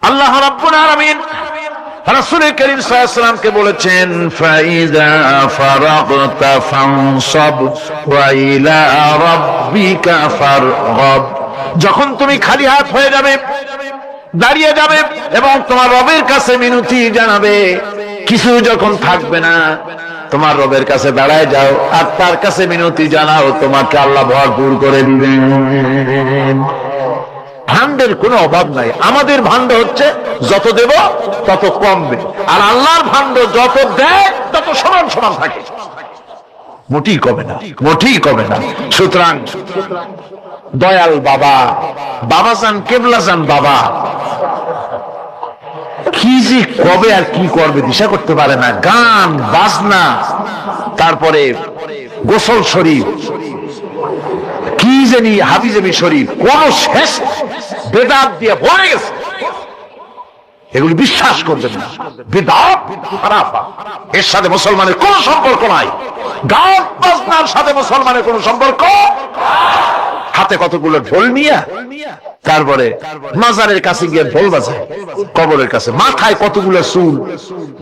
আল্লাহ রাব্বুল আলামিন রাসূল করিম সাল্লাল্লাহু আলাইহি ওয়াসাল্লামকে বলেছেন, ফাইযা ফারাগতা ফানসাব ওয়া ইলা রাব্বিকা ফারগাব। যখন তুমি খালি হাত হয়ে যাবে, দাঁড়িয়ে যাবে এবং তোমার রবের কাছে মিনতি জানাবে, কিছু যখন থাকবে না, তোমার রবের কাছে দাঁড়ায় যাও আর তার কাছে মিনতি জানাও, তোমাকে আল্লাহ ভরপুর করে দিবেন। ভান্ডের কোনো অভাব নাই। আমাদের ভান্ড হচ্ছে যত দেব তত কমবে, আর আল্লাহর ভান্ড যত দেয় তত সমান সমান থাকে, মোটেই কমে না, মোটেই কমে না। সুতরাং দয়াল বাবা, বাবাজান কেবলাজান বাবা কি যে কবে আর কি করবে দিশা করতে পারে না। গান বাজনা, তারপরে গোসল শরীফ, কি জানি হাবিজাবি শরীফ, কোন শেষ বেদাত দিয়ে ভরে গেছে। এগুলি বিশ্বাস করবেন না, বেদাত খারাফা, এর সাথে মুসলমানের কোন সম্পর্ক নাই। গান বাজনার সাথে মুসলমানের কোন সম্পর্ক। হাতে কতগুলো ঢোল নিয়ে তারপরে মাজারের কাছে গিয়ে ঢোল বাজায়, কবরের কাছে মাথায় কতগুলো চুল,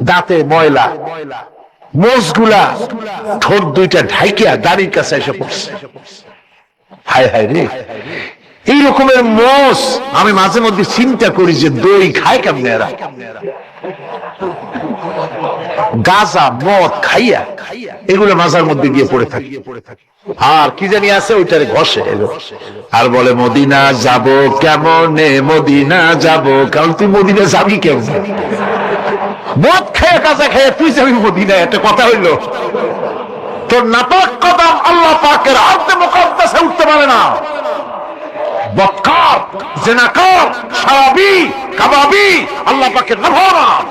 দাঁতে ময়লা, মোষগুলা ঠোঁট দুইটা ঢাইকিয়া দাড়ির কাছে এসে পড়ছে। হায় হায় রে, এই রকমের মোষ আমি মাঝে মধ্যে চিন্তা করি যে দই খায় কেমনে এরা। গাঁজা মদ খাইয়া এগুলো মাজার মধ্যে গিয়ে পড়ে থাকে, আর কি জানি আছে ওইটারে ঘষে আর বলে মদিনা যাব কেমনে, মদিনা যাব। কারণ তুই মদিনা যাবি কেমন? মদ খেয়ে গাঁজা খেয়ে তুই যাবি মদিনা, একটা কথা হইল? তোর নাপাক কদম আল্লাহ পাকের আরদে মুকাদ্দাসে উঠতে পারে না। বদকার, জিনাকার, শারাবি, কাবাবি আল্লাহ পাকের নাফরমান।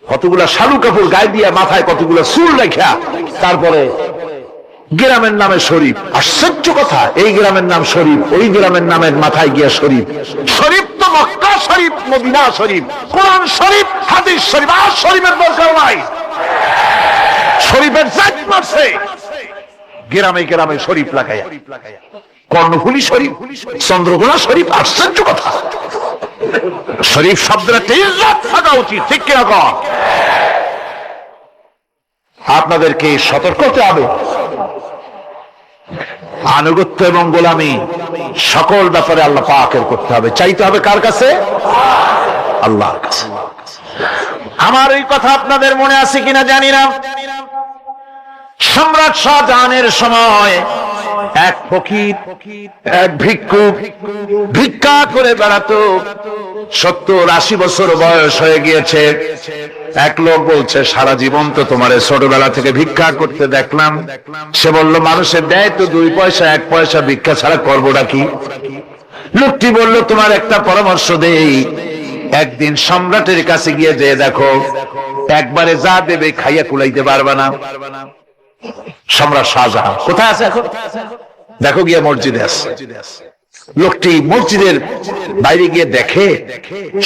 কতগুলা শালু কাপড় গায়ে দিয়া, মাথায় কতগুলা চুল রেখা, তারপরে গ্রামের নামে শরীফ। আশ্চর্য কথা, এই গ্রামের নাম শরীফ, ওই গ্রামের নামের মাথায় গিয়া শরীফ। শরীফ তো মক্কা শরীফ, মদিনা শরীফ, কোরআন শরীফ, হাদিস শরীফ। আর শরীফের দরকার নাই। শরীফের জাত মারছে গ্রামে গ্রামে শরীফ লাগাইয়া। কর্ণফুলী শরীফ, চন্দ্রকোনা শরীফ। আশ্চর্য কথা, শরীফ শব্দটা ইজ্জত থাকা উচিত, ঠিক কিনা কন? আপনাদেরকে সতর্ক হতে হবে। আনুগত্য এবং গোলামি সকল ব্যাপারে আল্লাহ পাকের করতে হবে। চাইতে হবে কার কাছে? আল্লাহর কাছে। আমার এই কথা আপনাদের মনে আছে কিনা জানি না। সম্রাট শাহজাহানের সময় এক ফকির, এক ভিক্ষুক ভিক্ষা করে বেড়াতো। 70-80 বছর বয়স হয়ে গিয়েছে। এক লোক বলছে, সারা জীবন তো তোমার ছোটবেলা থেকে ভিক্ষা করতে দেখলাম। সে বলল, মানুষের দেয় তো 2 পয়সা 1 পয়সা, ভিক্ষা ছাড়া করবোটা কি? লোকটি বলল, তোমার একটা পরামর্শ দেই। একদিন সম্রাটের কাছে গিয়ে যে দেখো, একবারে যা দেবে খাইয়া কুলাইতে পারবে না। সম্রাট শাহজাহান কোথায় আছে এখন? দেখো গিয়ে মসজিদে আছে। লোকটি মসজিদের বাইরে গিয়ে দেখে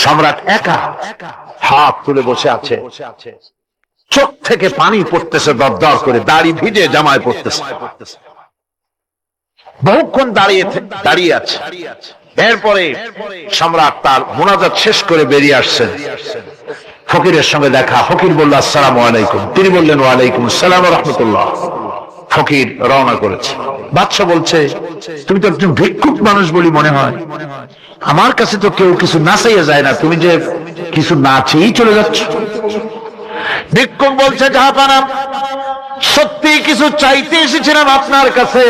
সম্রাট একা হাত তুলে বসে আছে। চোখ থেকে পানি পড়তেছে দর দর করে, দাড়ি ভিজে জামায় পড়তেছে। বহুক্ষণ দাঁড়িয়ে আছে। এরপরে সম্রাট তার মুনাজাত শেষ করে বেরিয়ে আসছেন। ফকিরের সঙ্গে দেখা। ফকির বলল, আসসালামু আলাইকুম। তিনি বললেন, ওয়ালাইকুম আসসালাম ওয়া রাহমাতুল্লাহ। ফকির রওনা করেছে। বাদশা বলছে, তুমি তো একজন ভিক্ষুক মানুষ বলি মনে হয়, আমার কাছে তো কেউ কিছু না চাইয়া যায় না, তুমি যে কিছু না চেয়েই চলে যাচ্ছ। ভিক্ষুক বলছে, জাহাপানা, সত্যি কিছু চাইতে এসেছিলাম আপনার কাছে,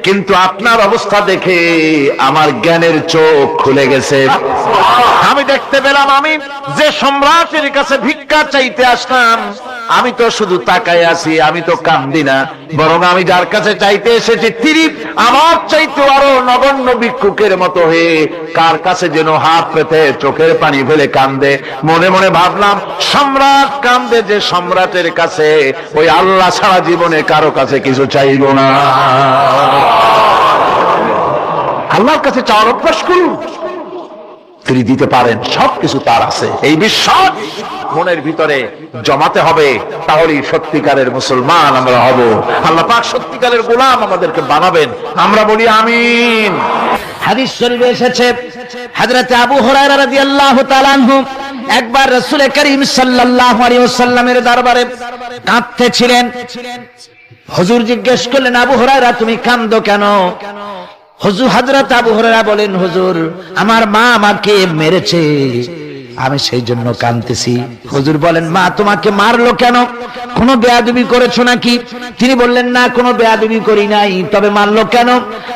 কিন্তু আপনার অবস্থা দেখে আমার জ্ঞানের চোখ খুলে গেছে। আমি দেখতে পেলাম, আমি যে সম্রাটের কাছে ভিক্ষা চাইতে আসলাম, আমি তো শুধু তাকায় আছি, আমি তো কান্দি না, বরং আমি যার কাছে চাইতে এসেছি তিনি আমার চাইতে আরো নগণ্য ভিক্ষুকের মতো হয়ে কার কাছে যেন হাত পেতে চোখের পানি ফেলে কান্দে। মনে মনে ভাবলাম, সম্রাট কান্দে যে সম্রাটের কাছে, ওই আল্লাহ সারা জীবনে কারো কাছে কিছু চাইব না। আল্লাহর কাছে চাওয়ার অভ্যাস করুন, তিনি দিতে পারেন, সবকিছু তার আছে। এই বিশ্বাস মনের ভিতরে জমাতে হবে, তাহলেই সত্যিকারের মুসলমান আমরা হব। আল্লাহ পাক সত্যিকারের গোলাম আমাদেরকে বানাবেন। আমরা বলি আমিন। হাদিস শরীফে এসেছে, হযরত আবু হুরায়রা রাদিয়াল্লাহু তাআলা আনহু একবার রাসূল করিম সাল্লাল্লাহু আলাইহি ওয়াসাল্লামের দরবারে কাঁদতেছিলেন। হুজুর জিজ্ঞেস করলেন, আবু হুরায়রা তুমি কাঁদো কেন? হযরত আবু হুরায়রা বলেন, হুজুর আমার মা আমাকে মেরেছে, আমি সেই জন্য কাঁদতেছি। হুজুর বলেন, মা তোমাকে মারলো কেন? কোনো বেয়াদবি করেছো নাকি? তিনি বললেন, না কোনো বেয়াদবি করি নাই, তবে মারলো কেন?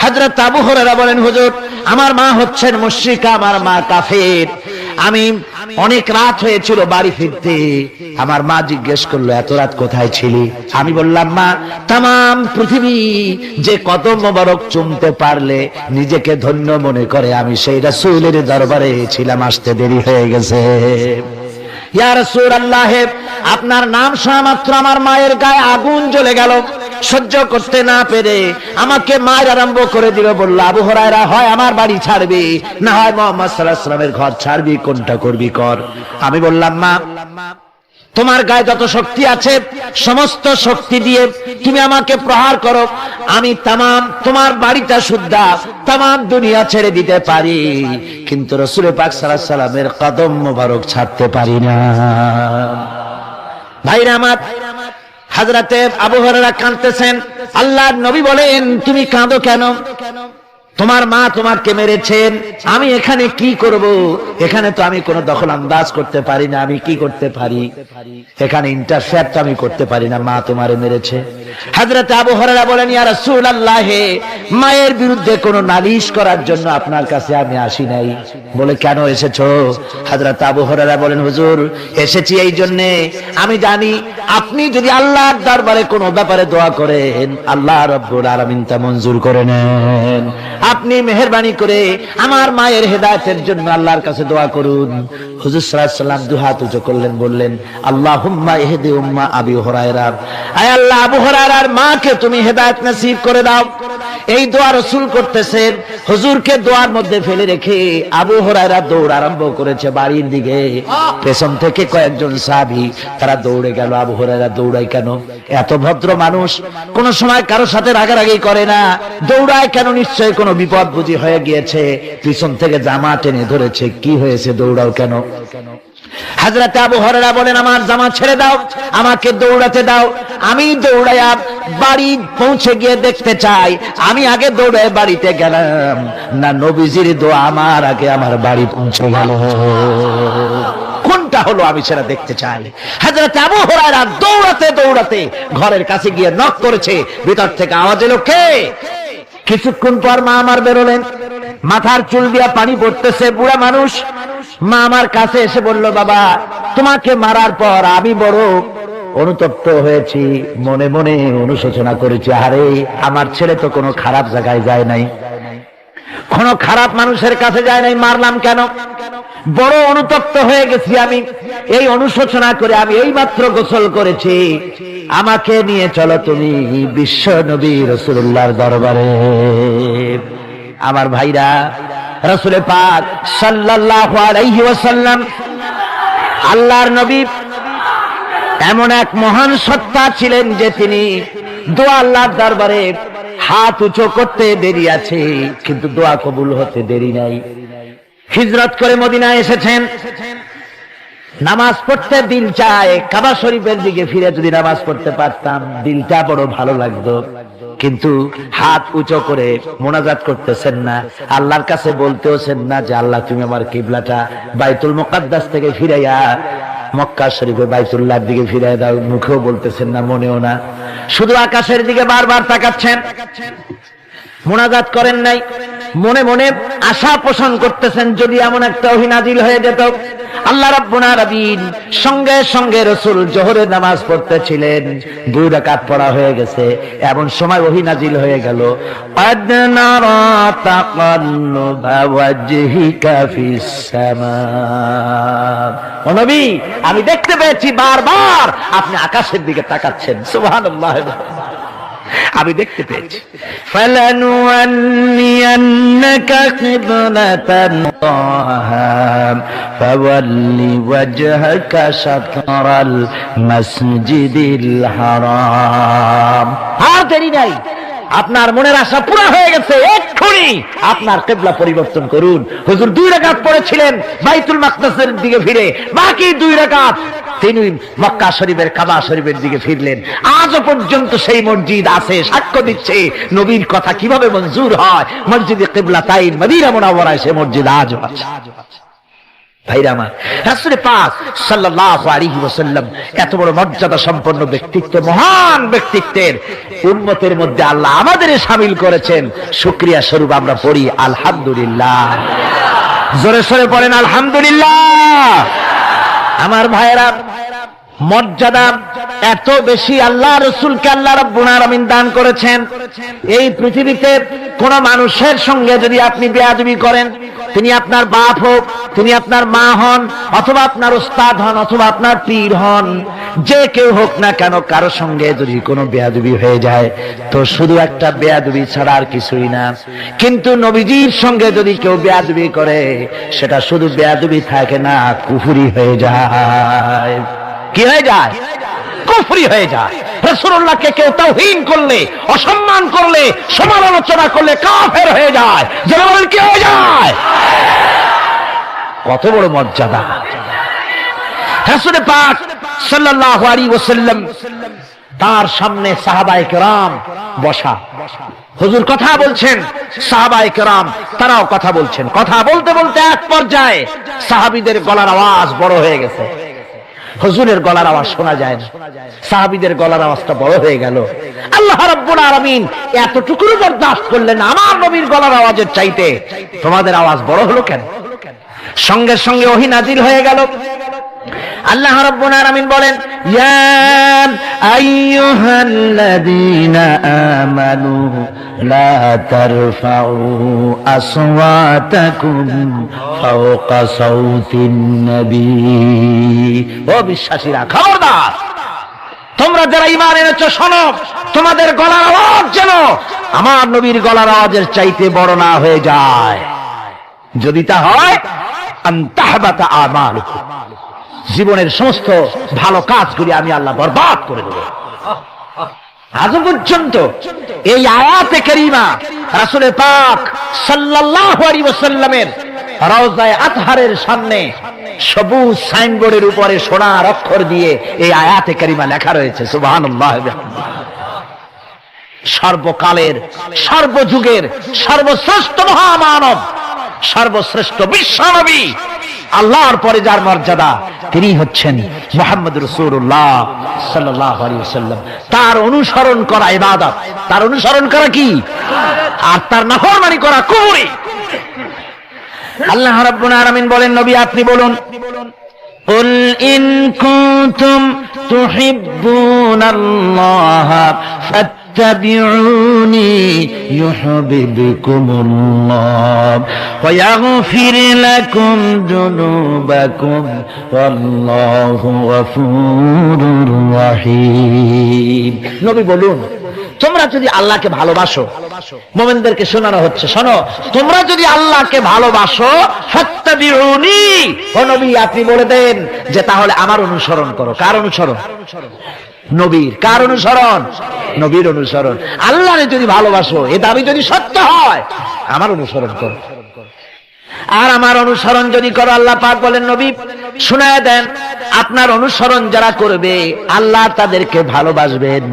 হযরত আবু হুরায়রা বলেন, হুজুর আমার মা হচ্ছেন মুশরিকা, আমার মা কাফের। আমি অনেক রাত হয়েছিল বাড়ি ফিরতে, আমার মা জিজ্ঞেস করলো এত রাত কোথায় ছিলি? আমি বললাম, মা তাম পৃথিবী যে কদম মোবারক চুমতে পারলে নিজেকে ধন্য মনে করে, আমি সেই রাসূলের দরবারে ছিলাম, আসতে দেরি হয়ে গেছে। ইয়া রাসূলুল্লাহ, আপনার নাম শোনা মাত্র আমার মায়ের গায়ে আগুন জ্বলে গেল। সহ্য করতে না পেরে আমাকে মার আরম্ভ করে দিল। বলল, আবু হুরায়রা হয় আমার বাড়ি ছাড়বি, না হয় মুহাম্মদ সাল্লাল্লাহু আলাইহি ওয়াসাল্লামের ঘর ছাড়বি, কোনটা করবি কর। আমি বললাম, মা তোমার গায়ে যত শক্তি আছে সমস্ত শক্তি দিয়ে তুমি আমাকে প্রহার করো, আমি তামাম তোমার বাড়িটা সুদ্ধা তামাম দুনিয়া ছেড়ে দিতে পারি, কিন্তু রাসূল পাক সাল্লাল্লাহু আলাইহি ওয়াসাল্লামের কদম মোবারক ছাড়তে পারি না। ভাইরা আমার, হযরতে আবু হুরায়রা কাঁদতেছেন। আল্লাহর নবী বলেন, তুমি কাঁদো কেন? তোমার মা তোমাকে মেরেছেন, আমি এখানে কি করব? এখানে তো আমি কোনো দখল আন্দাজ করতে পারি না, আমি কি করতে পারি? এখানে ইন্টারফেয়ার তো আমি করতে পারি না, মা তোমারে মেরেছে। হযরত আবু হুরায়রা বলেন, ইয়া রাসূলুল্লাহ, মায়ের বিরুদ্ধে কোনো নালিশ করার জন্য আপনার কাছে আমি আসি নাই। বলে, কেন এসেছো? হযরত আবু হুরায়রা বলেন, হুজুর এসেছি এই জন্য, আমি জানি আপনি যদি আল্লাহর দরবারে কোনো ব্যাপারে দোয়া করেন, আল্লাহ রাব্বুল আলামিন তা মঞ্জুর করে নেন। আপনি মেহেরবানি করে আমার মায়ের হেদায়েতের জন্য আল্লাহর কাছে দোয়া করুন। হুজুর সাল্লাল্লাহু আলাইহি ওয়াসাল্লাম দুই হাত উঁচু করলেন, বললেন, আল্লাহুম্মা ইহদি উম্মা আবি হুরায়রা, আয় আল্লাহ আবু হুরায়রার মাকে তুমি হেদায়েত নসিব করে দাও। এই দোয়া রাসূল করতেছেন। হুজুরকে দোয়ার মধ্যে ফেলে রেখে আবু হুরায়রা দৌড় আরম্ভ করেছে বাড়ির দিকে। পেছন থেকে কয়েকজন সাহাবী তারা দৌড়ে গেল। আবু হুরায়রা দৌড়ায় কেন? এত ভদ্র মানুষ, কোন সময় কারোর সাথে রাগারাগি করে না, দৌড়ায় কেন? নিশ্চয়ই কোনো বিপদ বুঝি হয়ে গিয়েছে, পিছন থেকে জামা টেনে ধরেছে। কি হয়েছে, দৌড়াও কেন? হযরত আবু হুরায়রা বলেন, আমার জামা ছেড়ে দাও, আমাকে দৌড়াতে দাও। আমি দৌড়ায়া বাড়ি পৌঁছে গিয়ে দেখতে চাই, আমি আগে দৌড়ে বাড়িতে গেলাম না নবীজির দোয়া আমার আগে আমার বাড়ি পৌঁছে গেল, কোনটা হলো আমি সেটা দেখতে চাই। হযরত আবু হুরায়রা দৌড়াতে দৌড়াতে ঘরের কাছে গিয়ে নক করেছে। ভিতর থেকে আওয়াজ এলো, কে? কিছুক্ষণ পর মা আমার বেরোলেন, মাথার চুল দিয়া পানি পড়তেছে, বুড়া মানুষ। মা আমার কাছে এসে বলল, বাবা তোমাকে মারার পর আমি বড় অনুতপ্ত হয়েছি, মনে মনে অনুশোচনা করেছি, আরে আমার ছেলে তো কোনো খারাপ জায়গায় যায় নাই, কোন খারাপ মানুষের কাছে যায় নাই, মারলাম কেন? বড় অনুতপ্ত হয়ে গেছি আমি। এই অনুশোচনা করে আমি এই মাত্র গোসল করেছি, আমাকে নিয়ে চলো তুমি বিশ্ব নবী রাসূলুল্লাহর দরবারে। আমার ভাইরা, রাসূল পাক সাল্লাল্লাহু আলাইহি ওয়াসাল্লাম আল্লাহর নবী এমন এক মহান সত্তা ছিলেন যে তিনি দোয়া আল্লাহর দরবারে হাত উঁচু করতে দেরি আছে, কিন্তু দোয়া কবুল হতে দেরি নাই। হিজরত করে মদিনায় এসেছেন, নামাজ পড়তে দিল চায়, কাবা শরীফের দিকে ফিরে যদি নামাজ পড়তে পারতাম দিলটা বড় ভালো লাগতো, কিন্তু হাত উঁচু করে মোনাজাত করতেছেন না, আল্লাহর কাছে বলতেওছেন না যে আল্লাহ তুমি আমার কিবলাটা বাইতুল মুকাদ্দাস থেকে ফিরাইয়া মক্কা শরীফে বাইতুল্লাহর দিকে ফিরাইয়া দাও। মুখেও বলতেছেন না, মনেও না, শুধু আকাশের দিকে বারবার তাকাচ্ছেন, মোনাজাত করেন নাই। মনে মনে আশা পোষণ করতেছেন যদি এমন একটা ওহী নাজিল হয়ে যেত। আল্লাহ রাব্বুল আলামিন সঙ্গে সঙ্গে রাসূল জোহরের নামাজ পড়তেছিলেন, 2 রাকাত পড়া হয়ে গেছে, এমন সময় ওহী নাজিল হয়ে গেল, আদ নারা তাকাল্লুবা ওয়াজহিকা ফিস সামা। ও নবী, আমি দেখতে পেয়েছি বারবার আপনি আকাশের দিকে তাকাচ্ছেন। সুবহানাল্লাহ, আমি দেখতে পেয়েছি। ফালানুওয়াল্লিয়ান্নাকা কিবলাতান ফাওয়াল্লি ওয়াজহাকা শাতরাল মাসজিদিল হারাম। আর দেরি নাই, আপনার মনের আশা পুরা হয়ে গেছে, এক্ষুনি আপনার কিবলা পরিবর্তন করুন। হুজুর 2 রাকাত পড়েছিলেন বাইতুল মাকদাসের দিকে ফিরে, বাকি 2 রাকাত তিনি মক্কা শরীফের কাবা শরীফের দিকে ফিরলেন। আজও পর্যন্ত সেই মসজিদ আছে, সাক্ষ্য দিচ্ছে নবীর কথা কিভাবে মঞ্জুর হয়। মসজিদে কিবলাতাইন মদিনা মুনাওয়ারায় সে মসজিদ আজও আছে। ভাইরা আমার, রাসূল পাক সাল্লাল্লাহু আলাইহি ওয়াসাল্লাম এত বড় মর্যাদা সম্পন্ন ব্যক্তিত্ব, মহান ব্যক্তিত্বের উম্মতের মধ্যে আল্লাহ আমাদের শামিল করেছেন। শুকরিয়া স্বরূপ আমরা পড়ি আলহামদুলিল্লাহ। জোরে সোরে পড়েন আলহামদুলিল্লাহ। আমার ভাইরা, মর্যাদা এত বেশি আল্লাহ রাসূলকে আল্লাহ রাব্বুল আলামিন দান করেছেন। এই পৃথিবীতে কোন মানুষের সঙ্গে যদি আপনি বেয়াদবি করেন, তিনি আপনার বাপ হোক, তিনি আপনার মা হন, অথবা আপনার উস্তাদ হন, অথবা আপনার পীর হন, যে কেউ হোক না কেন, কারো সঙ্গে যদি কোনো বেয়াদবি হয়ে যায় তো শুধু একটা বেয়াদবি ছাড়া আর কিছুই না। কিন্তু নবীজির সঙ্গে যদি কেউ বেয়াদবি করে, সেটা শুধু বেয়াদবি থাকে না, কুফরি হয়ে যায়। কি হয়ে যায়? কুফরি হয়ে যায়। রাসূলুল্লাহকে কেউ তাওহীন করলে, অসম্মান করলে, সমালোচনা করলে কাফের হয়ে যায়। যারা বলেন কি হয়ে যায়? কত বড় মর্যাদা! রাসূল পাক সাল্লাল্লাহু আলাইহি ওয়াসাল্লাম, তার সামনে সাহাবায়ে কেরাম বসা, হুজুর কথা বলছেন, সাহাবায়ে কেরাম তারাও কথা বলছেন। কথা বলতে বলতে এক পর্যায়ে সাহাবীদের গলার আওয়াজ বড় হয়ে গেছে। হুজুরের গলার আওয়াজ শোনা যায় না, সাহাবীদের গলার আওয়াজটা বড় হয়ে গেল। আল্লাহ রাব্বুল আলামিন এতটুকু বরদাস্ত করলেন, আমার নবীর গলার আওয়াজের চাইতে তোমাদের আওয়াজ বড় হলো কেন? সঙ্গে সঙ্গে ওহী নাজিল হয়ে গেল। আল্লাহ রাব্বুল আলামিন বলেন, ইয়া আইয়ুহাল্লাযীনা আমানু লা তারফাউ আসওয়াতাকুম ফাওকা সাউতিন নবী। ও বিশ্বাসীরা, খবরদার, তোমরা যারা ঈমান এনেছো শোনো, তোমাদের গলার আওয়াজ যেন আমার নবীর গলার আওয়াজের চাইতে বড় না হয়ে যায়। যদি তা হয়, আনতাহবাতা আমালুকুম, জীবনের সমস্ত ভালো কাজগুলি আমি আল্লাহ বরবাদ করে দেব। আজ পর্যন্ত এই আয়াতে কারীমা রাসূল পাক সাল্লাল্লাহু আলাইহি ওয়াসাল্লামের রওজায়ে আতহারের সামনে সবুজ সাইনবোর্ডের উপরে সোনার অক্ষর দিয়ে এই আয়াতে কারীমা লেখা রয়েছে, সুবহানাল্লাহ। সর্বকালের, সর্বযুগের সর্বশ্রেষ্ঠ মহামানব, সর্বশ্রেষ্ঠ বিশ্বনবী, আল্লাহর পরে যার মর্যাদা, তিনি হচ্ছেন মুহাম্মদ রাসূলুল্লাহ সাল্লাল্লাহু আলাইহি ওয়াসাল্লাম। তার অনুসরণ করা ইবাদত, তার অনুসরণ করা কি? আর তার নাফরমানি করা কুফরি। আল্লাহ রাব্বুল আলামিন বলেন, নবী আপনি বলুন, কুল ইন কুনতুম তুহিব্বুনাল্লাহ ফাত্তাবিউনি ইউহিব্বুকুমুল্লাহ ওয়া ইয়াগফির লাকুম যুনুবাকুম ওয়াল্লাহু গফুরুর রহিম। নবী বলুন, তোমরা যদি আল্লাহকে ভালোবাসো, মুমিনদেরকে শোনানো হচ্ছে, শোনো, তোমরা যদি আল্লাহকে ভালোবাসো, ফাত্তাবিউনি, ও নবী আপনি বলে দেন যে তাহলে আমার অনুসরণ করো। কার অনুসরণ? নবীর। কার অনুসরণ? নবীর অনুসরণ। আল্লাহকে যদি ভালোবাসো, এ দাবি যদি সত্য হয়, আমার অনুসরণ করো। আর আমার অনুসরণ যদি করো, আল্লাহ পাক বলেন, নবী শুনায়া দেন, আপনার অনুসরণ যারা করবে আল্লাহ তাদেরকে ভালোবাসবেন।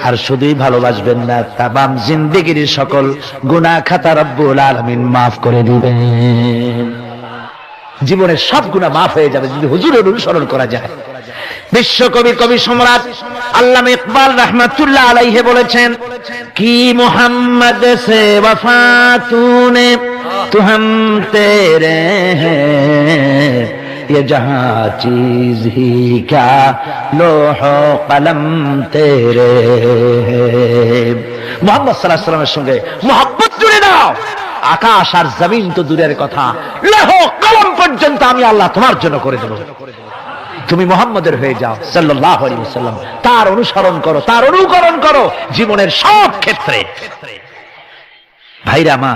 আর শুধুই ভালোবাসবেন না, তামাম জিন্দেগির সকল গুনাহ খাতা রব্বুল আলামিন মাফ করে দিবেন। জীবনের সব গুনাহ মাফ হয়ে যাবে যদি হুজুরের অনুসরণ করা যায়। বিশ্বকবি, কবি সম্রাট আল্লামা ইকবাল রাহমাতুল্লাহ আলাইহি বলেছেন, কি মুহাম্মদ সে ওয়াফা তূনে তো हम तेरे हैं, ये जहां चीज ही क्या लोहो कलम तेरे हैं। মুহাম্মদ সাল্লাল্লাহু আলাইহি ওয়াসাল্লামের সঙ্গে মুহাব্বত জুড়ে দাও, আকাশ আর জমিন তো দূরের কথা, লোহ কলম পর্যন্ত আমি আল্লাহ তোমার জন্য করে দেব। তুমি মুহাম্মদের হয়ে যাও সাল্লাল্লাহু আলাইহি ওয়াসাল্লাম, তার অনুসরণ করো, তার অনুকরণ করো জীবনের সব ক্ষেত্রে। ভাইরা মা,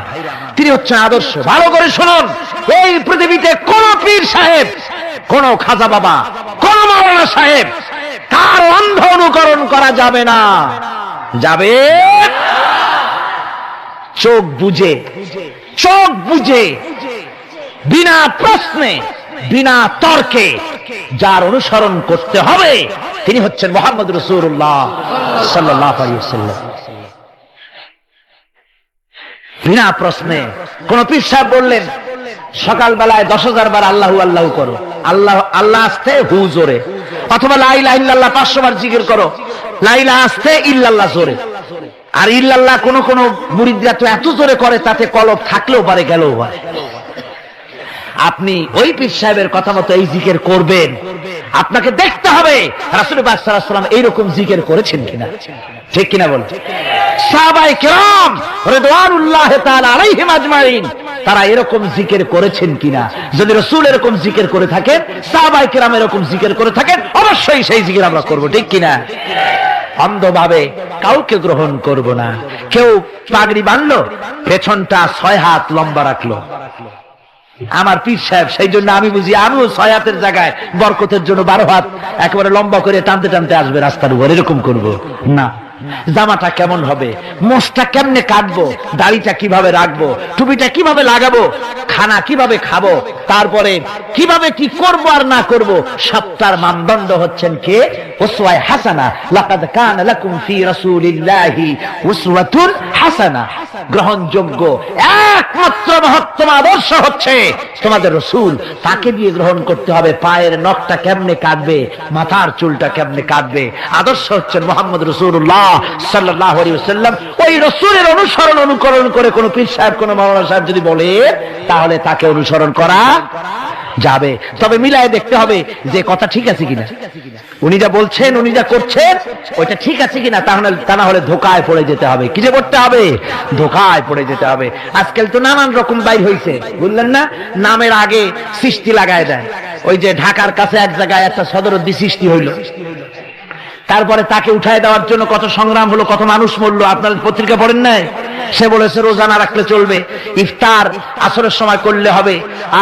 তিনি হচ্ছেন আদর্শ। ভালো করে শুনুন, এই পৃথিবীতে কোন পীর সাহেব, কোন খাজা বাবা, কোন মাওলানা সাহেব, তার অন্ধ অনুকরণ করা যাবে না। যাবে? চোখ বুঝে বিনা প্রশ্নে বিনা তর্কে যার অনুসরণ করতে হবে তিনি হচ্ছেন মুহাম্মদ রাসূলুল্লাহ সাল্লাল্লাহু আলাইহি ওয়াসাল্লাম। বিনা প্রশ্নে কোন পীর সাহেব বললেন সকালবেলায় 10,000 বার আল্লাহু আল্লাহু করো, আল্লাহ আল্লাহ আস্তে হু জোরে, অথবা লা ইলাহা ইল্লাল্লাহ 500 বার জিকির করো, লা ইলাহা আস্তে ইল্লাল্লাহ জোরে। আর ইল্লাল্লাহ কোন কোন মুরিদরা তো এত জোরে করে তাতে কলব থাকলেও পারে গেলেও পারে। আপনি ওই পীর সাহেবের কথা মতো এই জিকির করবেন, আপনাকে দেখতে হবে রাসূল পাক সাল্লাল্লাহু আলাইহি ওয়াসাল্লাম এইরকম জিকির করেছেন কিনা, ঠিক কিনা বলেন। সাহাবায়ে কেরাম রিদওয়ানুল্লাহি তাআলা আলাইহিম আজমাইন তারা এরকম জিকির করেছেন কিনা, যদি রাসূল এরকম জিকির করে থাকেন, সাহাবায়ে কেরাম এরকম জিকির করে থাকেন, অবশ্যই সেই জিকির আমরা করব, ঠিক কিনা। অন্ধভাবে কাউকে গ্রহণ করব না। কেউ পাগড়ি বাঁধলো, পেছনটা 6 হাত লম্বা রাখলো, আমার পীর সাহেব, সেই জন্য আমি বুঝি আমিও 6 হাতের জায়গায় বরকতের জন্য 12 হাত একেবারে লম্বা করে টানতে টানতে আসবে রাস্তার উপর, এরকম করব না। জামাটা কেমন হবে, মোষটা কেমনে কাটবো, দাড়িটা কিভাবে রাখবো, টুপিটা কিভাবে লাগাবো, খানা কিভাবে খাবো, তারপরে কিভাবে কি করব আর না করব, সবটার মানদণ্ড হচ্ছেন কে? উসওয়ায়ে হাসানা। লাকাদ কানা লাকুম ফি রাসূলিল্লাহি উসওয়াতুন হাসানা। গ্রহণযোগ্য একমাত্র মহত্তম আদর্শ হচ্ছে তোমাদের রাসূল, তাকে দিয়ে গ্রহণ করতে হবে। পায়ের নখটা কেমনে কাটবে, মাথার চুলটা কেমনে কাটবে, আদর্শ হচ্ছেন মুহাম্মদ রাসূলুল্লাহ সাল্লাল্লাহু আলাইহি ওয়াসাল্লাম। ওই রাসূলের অনুকরণ করে কোন পীর সাহেব, কোন মাওলানা সাহেব যদি বলে, তাহলে তাকে অনুসরণ করা যাবে। তবে মিলায় দেখতে হবে যে কথা ঠিক আছে কিনা, উনি যা বলছেন, উনি যা করছেন ওইটা ঠিক আছে কিনা, তা না হলে ধোকায় পড়ে যেতে হবে। কি যে করতে হবে? ধোকায় পড়ে যেতে হবে। আজকাল তো নানান রকম বাইর হইছে, বুঝলেন না, নামের আগে সৃষ্টি লাগায় দেয়। ওই যে ঢাকার কাছে এক জায়গায় একটা সদরদ্দি সৃষ্টি হইল, তারপরে তাকে উঠায় দেওয়ার জন্য কত সংগ্রাম হলো, কত মানুষ মরলো, আপনার পত্রিকা পড়েন নাই? সে বলেছে রোজা না রাখলে চলবে, ইফতার আসরের সময় করলে হবে,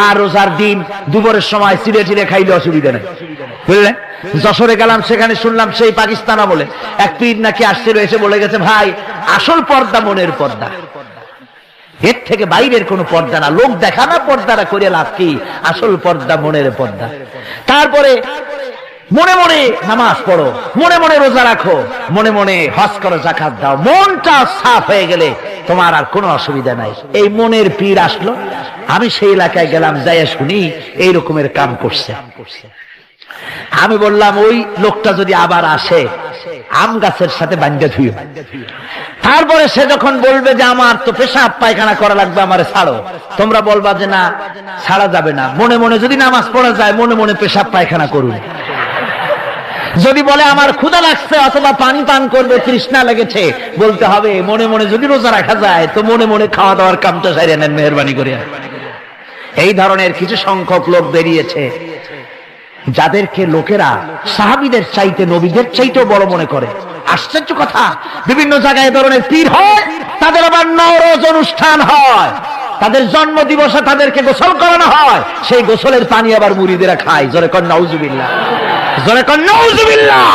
আর রোজার দিন দুপুরের সময় চিড়ে চিড়ে খাইলে অসুবিধা নেই, বুঝলেন। যশোরে গেলাম, সেখানে শুনলাম সেই পাকিস্তান আমলে এক পীর নাকি আসছিল, এসে বলে গেছে, ভাই আসল পর্দা মনের পর্দা, এর থেকে বাইরের কোনো পর্দা না, লোক দেখা না পর্দাটা করে লাভ কি, আসল পর্দা মনের পর্দা। তারপরে মনে মনে নামাজ পড়ো, মনে মনে রোজা রাখো, মনে মনে হজ করো, যাকাত দাও, মনটা সাফ হয়ে গেলে তোমার আর কোনো অসুবিধা নাই। এই মনের পীর আসলো, আমি সেই এলাকায় গেলাম, যাইয়া শুনি এই রকমের কাম করছে। আমি বললাম, ওই লোকটা যদি আবার আসে আম গাছের সাথে বান্ধা ধুই। তারপরে সে যখন বলবে যে আমার তো পেশাব পায়খানা করা লাগবে, আমারে ছাড়ো, তোমরা বলবা যে না ছাড়া যাবে না। মনে মনে যদি নামাজ পড়া যায়, মনে মনে পেশাব পায়খানা করুন। যদি বলে আমার ক্ষুধা লাগছে অথবা পানি পান করবে, তৃষ্ণা লেগেছে, বলতে হবে মনে মনে যদি রোজা রাখা যায় তো মনে মনে খাওয়া দাওয়ার কামটা সারিয়ে নেন, মেহরবানি করে। এই ধরনের কিছু সংখ্যক লোক বেরিয়েছে, যাদেরকে লোকেরা সাহাবীদের চাইতে, নবীদের চাইতেও বড় মনে করে। আশ্চর্য কথা, বিভিন্ন জায়গায় এই ধরনের পীর হয়, তাদের আবার নওরোজ অনুষ্ঠান হয়, তাদের জন্ম দিবসে তাদেরকে গোসল করানো হয়, সেই গোসলের পানি আবার মুরিদেরা খায়। জোরে কর নাউজুবিল্লাহ, জোরে কর নাউজুবিল্লাহ।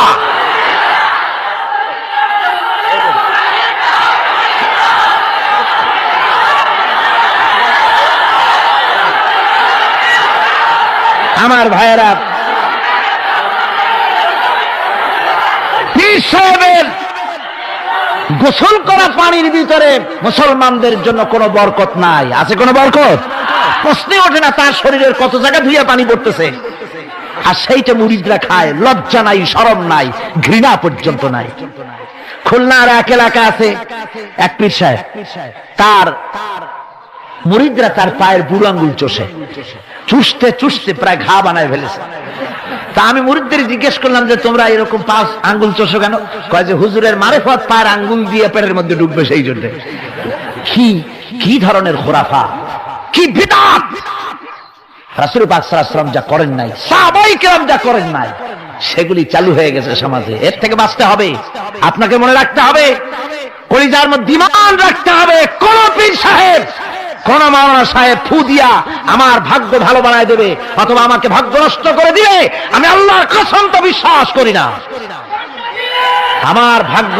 আমার ভাইয়েরা, পীর সাহেবের গোসল করা পানির ভিতরে মুসলমানদের জন্য কোনো বরকত নাই। আছে কোনো বরকত? প্রশ্নে ওঠে না। তার শরীরের কত জায়গা ধুইয়া পানি পড়তেছে, আর সেইটা মুরিদরা খায়। লজ্জা নাই, শরম নাই, ঘৃণা পর্যন্ত নাই। খুলনার এক এলাকা আছে, এক পীর সাহেব, তার মুরিদরা তার পায়ের বুড়ো আঙ্গুল চষে, চুষতে চুষতে প্রায় ঘা বানায় ফেলেছে। তা আমি মুরিদদের জিজ্ঞেস করলাম যে তোমরা এরকম পাঁচ আঙ্গুল চষো কেন? কয় যে হুজুরের মারেফত পায়ের আঙ্গুল দিয়ে পেটের মধ্যে ঢুকবে, সেই জন্য। কি ধরনের খোরাফা, কি বিদআত! রাসূল পাক সাল্লাল্লাহু আলাইহি ওয়াসাল্লাম যা করেন নাই, সাহাবায়ে কেরাম যা করেন নাই, সেগুলি চালু হয়ে গেছে সমাজে। এর থেকে বাঁচতে হবে, আপনাকে মনে রাখতে হবে, কলিজার মধ্যে ঈমান রাখতে হবে। কোন পীর সাহেব, কোন মাওলানা সাহেব ফু দিয়া আমার ভাগ্য ভালো বানায় দেবে অথবা আমাকে ভাগ্য নষ্ট করে দিবে, আমি আল্লাহর কসম তো বিশ্বাস করি না। আমার ভাগ্য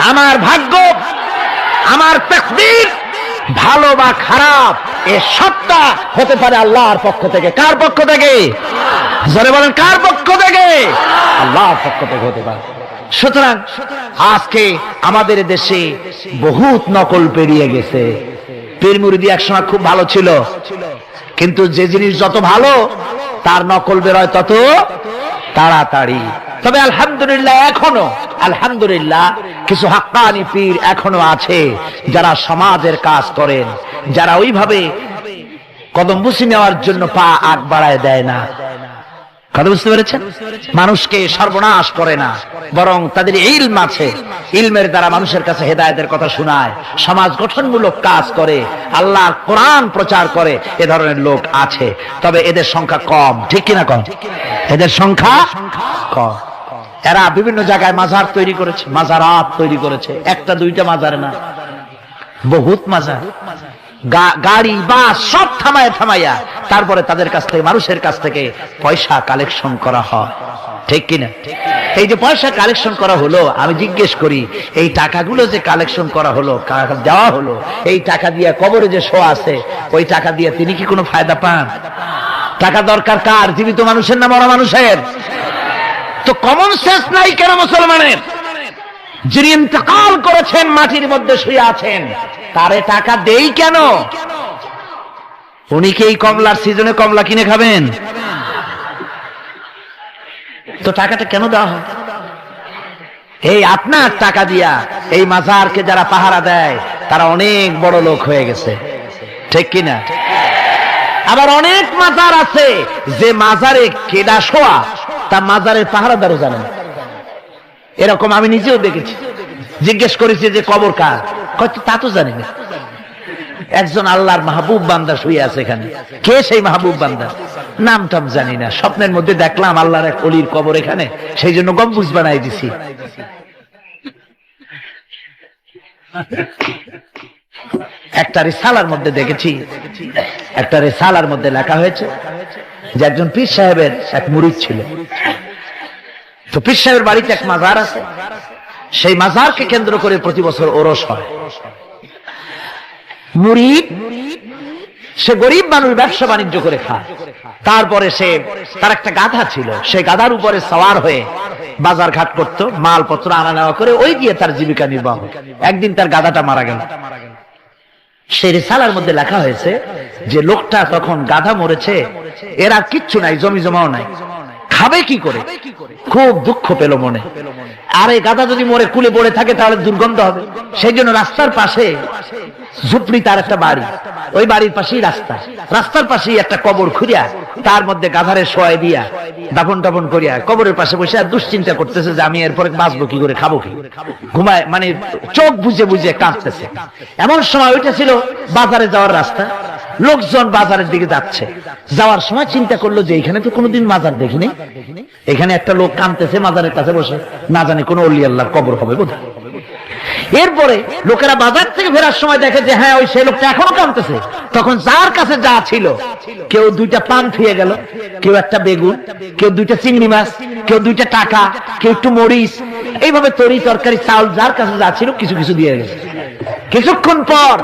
আমার ভাগ্য, আমার তাকদীর, ভালো বা খারাপ এ সবটা হতে পারে আল্লাহর পক্ষ থেকে। কার পক্ষ থেকে? জোরে বলেন, কার পক্ষ থেকে? আল্লাহর পক্ষ থেকে হতে পারে। সুতরাং আজকে আমাদের দেশে বহুত নকল পেরিয়ে গেছে। পীর মুরিদি একসময় খুব ভালো ছিল, কিন্তু যে জিনিস যত ভালো তার নকল বেরোয় তত তাড়াতাড়ি। তবে আলহামদুলিল্লাহ এখনো কিছু হাক্কানি পীর এখনো আছে যারা সমাজের কাজ করেন, যারা ওইভাবে কদম বুসি নেওয়ার জন্য পা আগ বাড়ায় দেয় না। কথা বুঝতে পেরেছেন? মানুষকে সর্বনাশ করে না, বরং তাদের ইলম আছে, ইলমের দ্বারা মানুষের কাছে হেদায়েতের কথা শোনায়, সমাজ গঠনমূলক কাজ করে, আল্লাহর কোরআন প্রচার করে। এ ধরনের লোক আছে, তবে এদের সংখ্যা কম। ঠিক কিনা? কম, এদের সংখ্যা কম। এরা বিভিন্ন জায়গায় মাজার তৈরি করেছে, মাজারাত তৈরি করেছে, একটা দুইটা মাজারে না, বহুত মাজার। গাড়ি বাস সব থামাইয়া তারপরে তাদের কাছ থেকে, মানুষের কাছ থেকে পয়সা কালেকশন করা হয়। ঠিক কিনা? এই যে পয়সা কালেকশন করা হলো, আমি জিজ্ঞেস করি, এই টাকাগুলো যে কালেকশন করা হলো, দেওয়া হলো, এই টাকা দিয়ে কবরে যে শোয়া আছে, ওই টাকা দিয়ে তিনি কি কোনো ফায়দা পান? টাকা দরকার কার? জীবিত মানুষের না মরা মানুষের? তো কমন সেন্স নাই কেন মুসলমানের? যিনি ইন্তেকাল করেছেন, মাটির মধ্যে শুয়ে আছেন, তারে টাকা দেই কেন? উনি কি এই কমলার সিজনে কমলা কিনে খাবেন? তো টাকাটা কেন দেওয়া হয়? এই আপনার টাকা দিয়া এই মাজারকে যারা পাহারা দেয় তারা অনেক বড় লোক হয়ে গেছে। ঠিক কিনা? আবার অনেক মাজার আছে যে মাজারে কেডা শোয়া তা মাজারের পাহারাদারও জানে না। এরকম আমি নিজেও দেখেছি। জিজ্ঞেস করেছি যে কবর কার, কয়তো তা তো জানি না। একজন আল্লাহর মাহবুব বান্দা শুয়ে আছে এখানে। কে সেই মাহবুব বান্দা? নাম টাম জানি না, স্বপ্নের মধ্যে দেখলাম আল্লাহর এক ওলির কবর এখানে, সেই জন্য গম্বুজ বানাই দিছি। একটা রিসালার মধ্যে দেখেছি, একটা রিসালার মধ্যে লেখা হয়েছে যে একজন পীর সাহেবের এক মুরিদ ছিল। তো পীর সাহেবের বাড়িতে এক মাজার আছে, সেই মাজারকে কেন্দ্র করে প্রতি বছর ওরস হয়। মুরিদ সে গরিব মানুষ, ব্যবসা বাণিজ্য করে খায়। তারপরে সে, তার একটা গাধা ছিল, সেই গাধার উপরে সওয়ার হয়ে বাজার ঘাট করতো, মালপত্র আনা নেওয়া করে, ওই দিয়ে তার জীবিকা নির্বাহ। একদিন তার গাধাটা মারা গেল। সেই রিসালার মধ্যে লেখা হয়েছে যে লোকটা তখন গাধা মরেছে, এর আর কিচ্ছু নাই, জমি জমাও নাই, খাবে কি করে? খুব দুঃখ পেল মনে। আর এই গাধা যদি মরে কুলে পড়ে থাকে তাহলে দুর্গন্ধ হবে। সেই জন্য রাস্তার পাশে ঝুপড়ি, তার একটা বাড়ি, ওই বাড়ির পাশেই রাস্তা, রাস্তার পাশেই একটা কবর খুঁড়িয়া তার মধ্যে গাধারে শোয়াই দিয়া দাফন টাফন করিয়া কবরের পাশে বসে আর দুশ্চিন্তা করতেছে যে আমি এরপরে বাঁচবো কি করে, খাবো কি, ঘুমায়, মানে চোখ বুঝে বুঝে কাঁদতেছে। এমন সময় ওইটা ছিল বাজারে যাওয়ার রাস্তা, লোকজন বাজারের দিকে যাচ্ছে। যাওয়ার সময় চিন্তা করলো যে এখানে তো কোনোদিন মাজার দেখিনি, এখানে একটা লোক কাঁদতেছে মাজারের কাছে বসে, না জানি কোন ওলি আল্লাহর কবর হবে বোধহয়। এরপরে লোকেরা বাজার থেকে ফেরার সময় দেখে যে হ্যাঁ, ওই সেই লোকটা এখনো কাঁদতেছে। তখন যার কাছে যা ছিল, কেউ দুইটা পান খেয়ে গেল, কেউ একটা বেগুন, কেউ দুইটা চিংড়ি মাছ, কেউ দুইটা টাকা, কেউ একটু মরিচ, এইভাবে তরি তরকারি চাউল যার কাছে যা ছিল কিছু কিছু দিয়ে গেছে। কিছুক্ষণ পর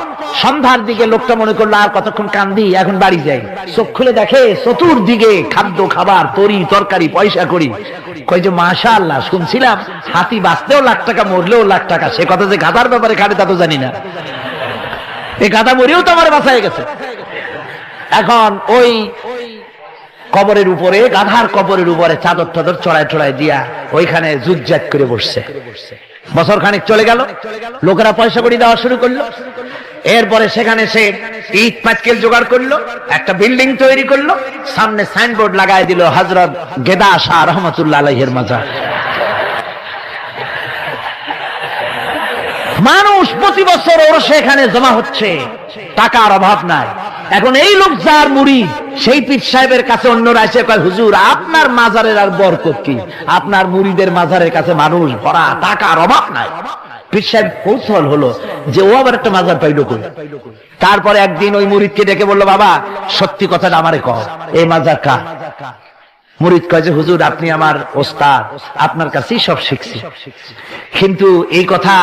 সন্ধ্যার দিকে লোকটা মনে করলো আর কতক্ষণ কান্দি, এখন বাড়ি যাই। চোখ খুলে দেখে চতুর্দিকে খাদ্য খাবার, তরি তরকারি, পয়সা করি। কই যে মাশাআল্লাহ, শুনছিলাম হাতি বাঁচতেও লাখ টাকা, মরলেও লাখ টাকা। সে কথা যে গাধার ব্যাপারে খাটে তা তো জানি না। এই গাধা মরেও তো আমার বাঁচায় গেছে। এখন ওই কবরের উপরে, গাধার কবরের উপরে চাদর টাদর চড়ায় চড়ায় দিয়া ওইখানে জুজ্জাত করে বসছে। বছর খানিক চলে গেল, লোকেরা পয়সা কড়ি দেওয়া শুরু করলো। এরপরে সেখানে সে ইট পাটকেল জোগাড় করলো, একটা বিল্ডিং তৈরি করলো, সামনে সাইনবোর্ড লাগাই দিল হযরত গেদা শাহ রহমাতুল্লাহ আলাইহির মাজার। মানুষ প্রতি বছর ওর সেখানে জমা হচ্ছে, টাকার অভাব নাই। এখন এই লোক যার মুরিদ, সেই পীর সাহেবের কাছে অন্যরা এসে কয় হুজুর আপনার মাজারের আর বরকত কি, আপনার মুরিদের মাজারের কাছে মানুষ ভরা, টাকার অভাব নাই। পীর সাহেব কৌতূহল হলো যে ও আবার একটা মাজার পাইলো কই। তারপরে একদিন ওই মুরিদকে ডেকে বললো, বাবা সত্যি কথাটা আমারে কও, এই মাজার কার? মুরিদ কয় যে হুজুর আপনি আমার ওস্তাদ, আপনার কাছেই সব শিখছি, কিন্তু এই কথা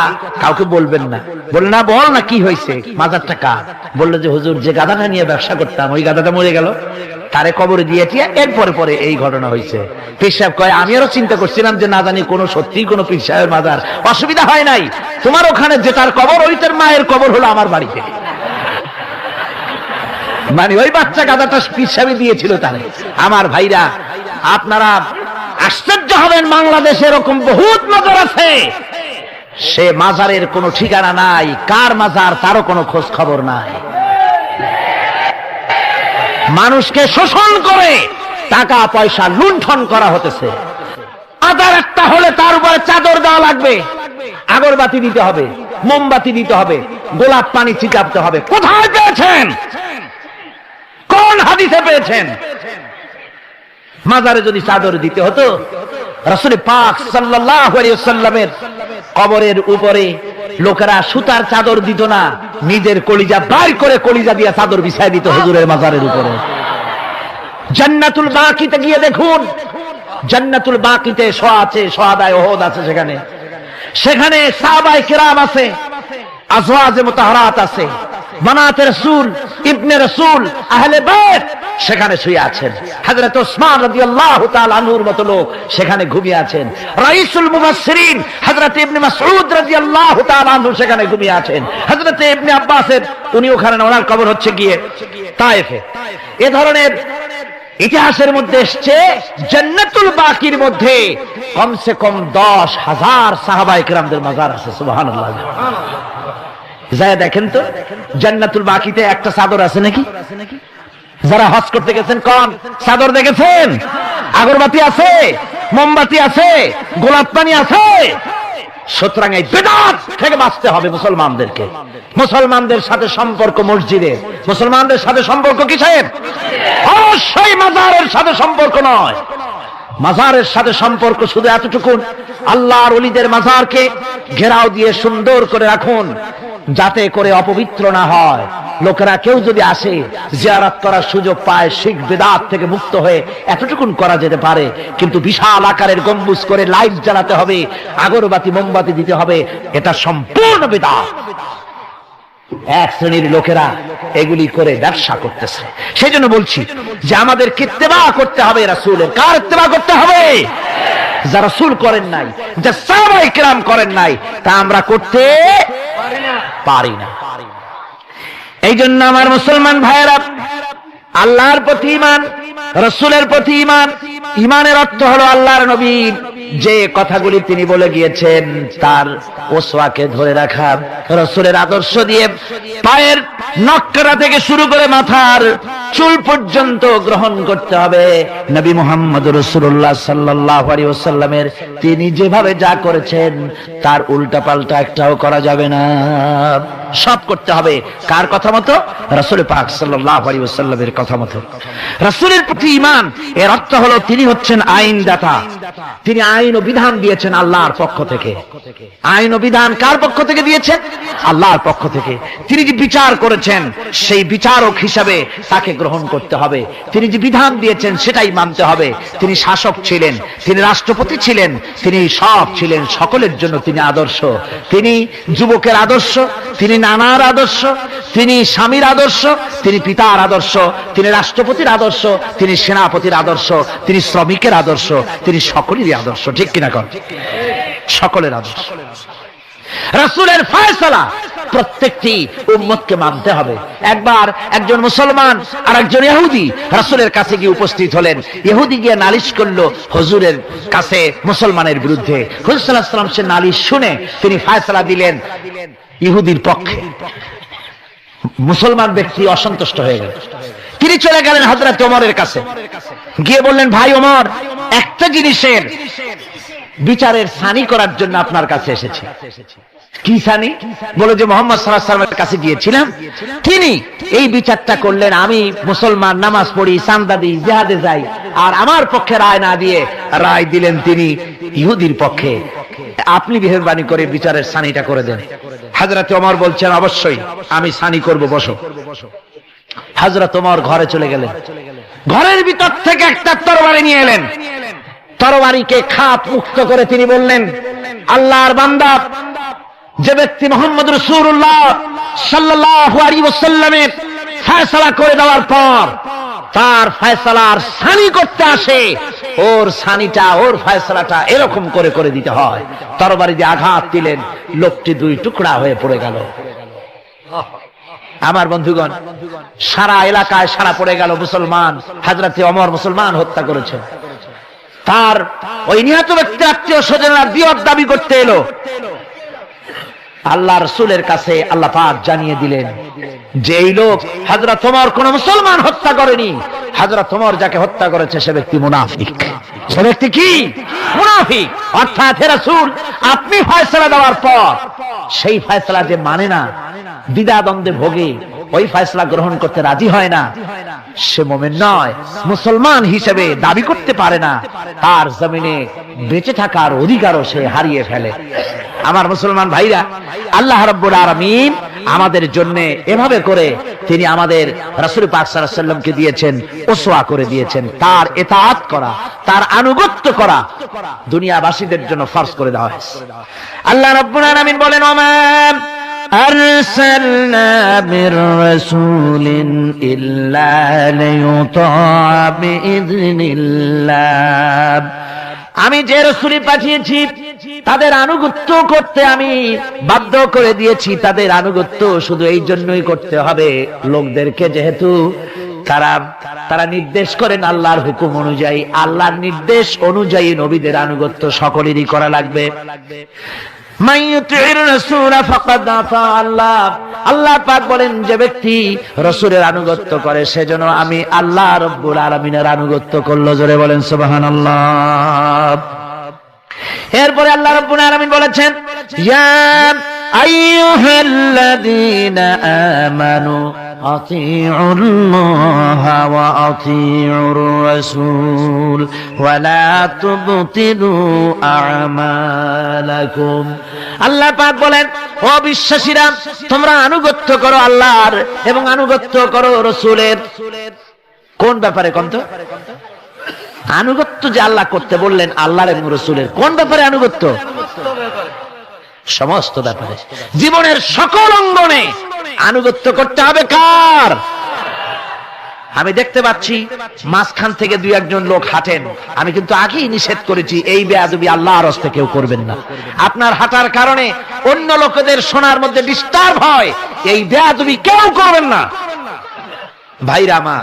কাউকে বলবেন না। বলল না, বল না কি হয়েছে, মাজারটা কার? বললো যে হুজুর যে গাধাটা নিয়ে ব্যবসা করতাম ওই গাধাটা মরে গেল, তারে কবরে দিয়েছি, এরপরে পরে এই ঘটনা হয়েছে। পীর সাহেব কয় আমি আরো চিন্তা করছিলাম যে না জানি কোনো সত্যি কোনো পীর সাহেবের মাজার, অসুবিধা হয় নাই, তোমার ওখানে যেটার কবর ওইটার মায়ের কবর হলো আমার বাড়িতে। মানে ওই বাচ্চা গাধাটা পীর সাহেব দিয়েছিল তারে। আমার ভাইরা আপনারা আশ্চর্য হবেন, বাংলাদেশে এরকম বহুত মাজার আছে, সে মাজারের কোনো ঠিকানা নাই, কার মাজার তারও কোনো খোঁজ খবর নাই। মানুষকে শোষণ করে টাকা পয়সা লুণ্ঠন করা হতেছে। আদার একটা হলে তার উপরে চাদর দেওয়া লাগবে, আগরবাতি দিতে হবে, মোমবাতি দিতে হবে, গোলাপ পানি ছিটাতে হবে। কোথায় পেয়েছেন? কোন হাদিসে পেয়েছেন? মাজারে যদি চাদর দিতে হতো, রাসূল পাক সাল্লাল্লাহু আলাইহি ওয়াসাল্লামের কবরের উপরে লোকেরা সুতার চাদর দিত না, নিজের কলিজা বাইর করে কলিজা দিয়ে চাদর বিছায় দিত হুজুরের মাজারের উপরে। জান্নাতুল বাকিতে গিয়ে দেখুন, জান্নাতুল বাকিতে শহাদায়ে উহুদ আছে, সেখানে সাহাবায়ে কেরাম আছে, আজওয়াজে মুতাহহারাত আছে, বানাতে রাসূল, ইবনে রাসূল, আহলে বাইত সেখানে শুয়ে আছেন। হযরত ওসমান রাদিয়াল্লাহু তাআলা আনহুর মতো লোক সেখানে ঘুমিয়ে আছেন। রাইসুল মুফাসসিরিন হযরত ইবনে মাসউদ রাদিয়াল্লাহু তাআলা আনহু সেখানে ঘুমিয়ে আছেন। হযরত ইবনে আব্বাসের উনি ওখানে, ওনার কবর হচ্ছে গিয়ে তায়েফে। এ ধরনের ইতিহাসের মধ্যে এসছে জান্নাতুল বাকির মধ্যে কমসে কম 10,000 সাহাবায়ে কেরামদের মাজার আছে। সুবহানাল্লাহ। যায় দেখেন তো জান্নাতুল বাকিতে একটা চাদর আছে নাকি? যারা হজ করতে গেছেন কোন চাদর দেখেছেন? আগরবাতি আছে, মোমবাতি আছে, গোলাপ পানি আছে। সুতরাং এই বিদআত থেকে বাঁচতে হবে মুসলমানদেরকে। মুসলমানদের সাথে সম্পর্ক মসজিদে, মুসলমানদের সাথে সম্পর্ক কিসের? অবশ্যই মাজারের সাথে সম্পর্ক নয়। মাজারের সাথে সম্পর্ক শুধু এতটুকু, আল্লাহর ওলিদের মাজারকে ঘেরাও দিয়ে সুন্দর করে রাখুন, যাতে করে অপবিত্র না হয়। লোকেরা কেউ যদি আসে জিয়ারত করার সুযোগ পায়, শিরক বিদআত থেকে মুক্ত হয়ে এতটুকুন করা যেতে পারে। কিন্তু বিশাল আকারের গম্বুজ করে লাইট জ্বালাতে হবে, আগরবাতি মোমবাতি দিতে হবে, এটা সম্পূর্ণ বিদআত। এক শ্রেণীর লোকেরা এগুলি করে ব্যবসা করতেছে। সেই জন্য বলছি যে আমাদের ইত্তেবা করতে হবে রাসূলের। কার ইত্তেবা করতে হবে? যা রাসূল করেন নাই, যা সাহাবায়ে কেরাম করেন নাই, তা আমরা করতে পারি না। এই জন্য আমার মুসলমান ভাইয়েরা, আল্লাহর প্রতি ঈমান, রাসূলের প্রতি ঈমান, ঈমানের অর্থ হলো আল্লাহর নবী যে কথাগুলি তিনি বলে গিয়েছেন তার ওসওয়াকে ধরে রাখা, রাসূলের আদর্শ দিয়ে পায়ের নখকাটা থেকে শুরু করে মাথার চুল পর্যন্ত গ্রহণ করতে হবে। নবী মুহাম্মদ রাসূলুল্লাহ সাল্লাল্লাহু আলাইহি ওয়াসাল্লামের তিনি যেভাবে যা করেছেন তার উল্টা পাল্টা একটাও করা যাবে না, সব করতে হবে কার কথা মতো? রাসূল পাক সাল্লাল্লাহু আলাইহি ওয়াসাল্লামের কথা মতো। রাসূলের প্রতি ঈমান এর অর্থ হলো তিনি হচ্ছেন আইনদাতা, তিনি আইন ও বিধান দিয়েছেন আল্লাহর পক্ষ থেকে। আইন ও বিধান কার পক্ষ থেকে দিয়েছেন? আল্লাহর পক্ষ থেকে। তিনি যে বিচার করেছেন সেই বিচারক হিসাবে তাকে গ্রহণ করতে হবে। তিনি যে বিধান দিয়েছেন সেটাই মানতে হবে। তিনি শাসক ছিলেন, তিনি রাষ্ট্রপতি ছিলেন, তিনি সব ছিলেন, সকলের জন্য তিনি আদর্শ। তিনি যুবকের আদর্শ, তিনি নানার আদর্শ, তিনি স্বামীর আদর্শ, তিনি পিতার আদর্শ, তিনি রাষ্ট্রপতির আদর্শ, তিনি সেনাপতির আদর্শ, তিনি শ্রমিকের আদর্শ, তিনি সকলেরই আদর্শ। ঠিক কিনা কর? সকলের আদর্শ। রাসূলের ফয়সালা প্রত্যেকটি উম্মতকে মানতে হবে। একবার একজন মুসলমান আর একজন ইহুদি রাসূলের কাছে গিয়ে উপস্থিত হলেন। ইহুদি গিয়ে নালিশ করলো হুজুরের কাছে মুসলমানের বিরুদ্ধে। হুজুর সাল্লাল্লাহু আলাইহি ওয়াসাল্লাম সে নালিশ শুনে তিনি ফয়সালা দিলেন ইহুদির পক্ষে। মুসলমান ব্যক্তি অসন্তুষ্ট হয়ে গেল। তিনি চলে গেলেন হযরত ওমরের কাছে, গিয়ে বললেন, ভাই ওমর, একটা জিনিসের বিচারের সানি করার জন্য আপনার কাছে এসেছি। কি সানি? বলে যে মুহাম্মদ সাল্লাল্লাহু আলাইহি ওয়াসাল্লামের কাছে গিয়েছিলাম, তিনি এই বিচারটা করলেন, আমি মুসলমান, নামাজ পড়ি, চাঁদা দিই, জিহাদে যাই, আর আমার পক্ষে রায় না দিয়ে রায় দিলেন তিনি ইহুদির পক্ষে। আপনি মেহেরবানি করে বিচারের সানিটা করে দেন। হযরত ওমর বলছেন, অবশ্যই আমি সানি করব, বসো। হযরত ওমর ঘরে চলে গেলেন। ঘরের ভিতর থেকে একটা তরবারি নিয়ে এলেন। তরবারিকে খাপ মুক্ত করে তিনি বললেন, আল্লাহর বান্দা, যে ব্যক্তি মুহাম্মদ রাসূলুল্লাহ সাল্লাল্লাহু আলাইহি ওয়াসাল্লামের ফয়সালা করে দেওয়ার পর তার ফয়সালার সানি করতে আসে, ওর সানিটা, ওর ফয়সালাটা এরকম করে করে দিতে হয়। তরবারি দিয়ে আঘাত দিলেন, লোকটি দুই টুকরা হয়ে পড়ে গেল। আমার বন্ধুগণ, সারা এলাকায় সারা পড়ে গেল, মুসলমান, হযরতে ওমর মুসলমান হত্যা করেছেন। তার ওই নিহত ব্যক্তির আত্মীয় স্বজনরা দিয়ত দাবি করতে এলো। আল্লাহ রাসূলের কাছে আল্লাহ পাক জানিয়ে দিলেন যে এই লোক হযরত ওমর কোন মুসলমান হত্যা করেনি, হযরত ওমর যাকে হত্যা করেছে সে ব্যক্তি মুনাফিক। সে ব্যক্তি কি? মুনাফিক। অর্থাৎ হে রাসূল, আপনি ফয়সালা দেওয়ার পর সেই ফয়সালা যে মানে না, দ্বিধাদ্বন্দ্বে ভোগে, ওই ফয়সালা গ্রহণ করতে রাজি হয় না, সে মুমিন নয়, মুসলমান হিসেবে দাবি করতে পারে না, তার জমিনে বেঁচে থাকার অধিকারও সে হারিয়ে ফেলে। আমার মুসলমান ভাইরা, আল্লাহ রাব্বুল আলামিন আমাদের জন্য এভাবে করে তিনি আমাদের রাসূল পাক সাল্লাল্লাহু আলাইহি ওয়াসাল্লামকে দিয়েছেন, উসওয়া করে দিয়েছেন। তার ইতাআত করা, তার আনুগত্য করা দুনিয়াবাসীদের জন্য ফরজ করে দেওয়া হয়েছে। আল্লাহ রাব্বুল আলামিন বলেন, ওমা أرسلنا من رسول إلا ليطاع بإذن الله। আমি যে রাসূল পাঠিয়েছি তাদের আনুগত্য করতে আমি বাধ্য করে দিয়েছি। তাদের আনুগত্য শুধু এই জন্যই করতে হবে, লোকদেরকে যেহেতু তারা নির্দেশ করেন আল্লাহর হুকুম অনুযায়ী, আল্লাহর নির্দেশ অনুযায়ী নবীদের আনুগত্য সকলেরই করা লাগবে। আল্লাহ পাক বলেন, যে ব্যক্তি রাসূলের আনুগত্য করে সেজন্য আমি আল্লাহ রাব্বুল আলামিনের আনুগত্য করলো। জোরে বলেন সুবহানাল্লাহ। এরপরে আল্লাহ রাব্বুল আলামিন বলেছেন, ইয়া আইয়ুহাল্লাযীনা আমানু আতিউল্লাহা ওয়া আতিউর রাসূল ওয়া লা তুবতিলু আমালাকুম। আল্লাহ পাক বলেন, ও বিশ্বাসীরা, তোমরা আনুগত্য করো আল্লাহর এবং আনুগত্য করো রাসূলের। কোন ব্যাপারে? কোন তো আনুগত্য যে আল্লাহ করতে বললেন আল্লাহর এবং রাসূলের, কোন ব্যাপারে আনুগত্য? সমস্ত ব্যাপারে, জীবনের সকল অঙ্গনে আনুগত্য করতে হবে। কার? আমি দেখতে পাচ্ছি মাঝখান থেকে দুই একজন লোক হাঁটেন, আমি কিন্তু আগেই নিষেধ করেছি এই বেয়াদবি আল্লাহর হস্তে কেউ করবেন না। আপনার হাঁটার কারণে অন্য লোকেদের শোনার মধ্যে ডিস্টার্ব হয়, এই বেয়াদবি কেউ করবেন না। ভাইরা আমার,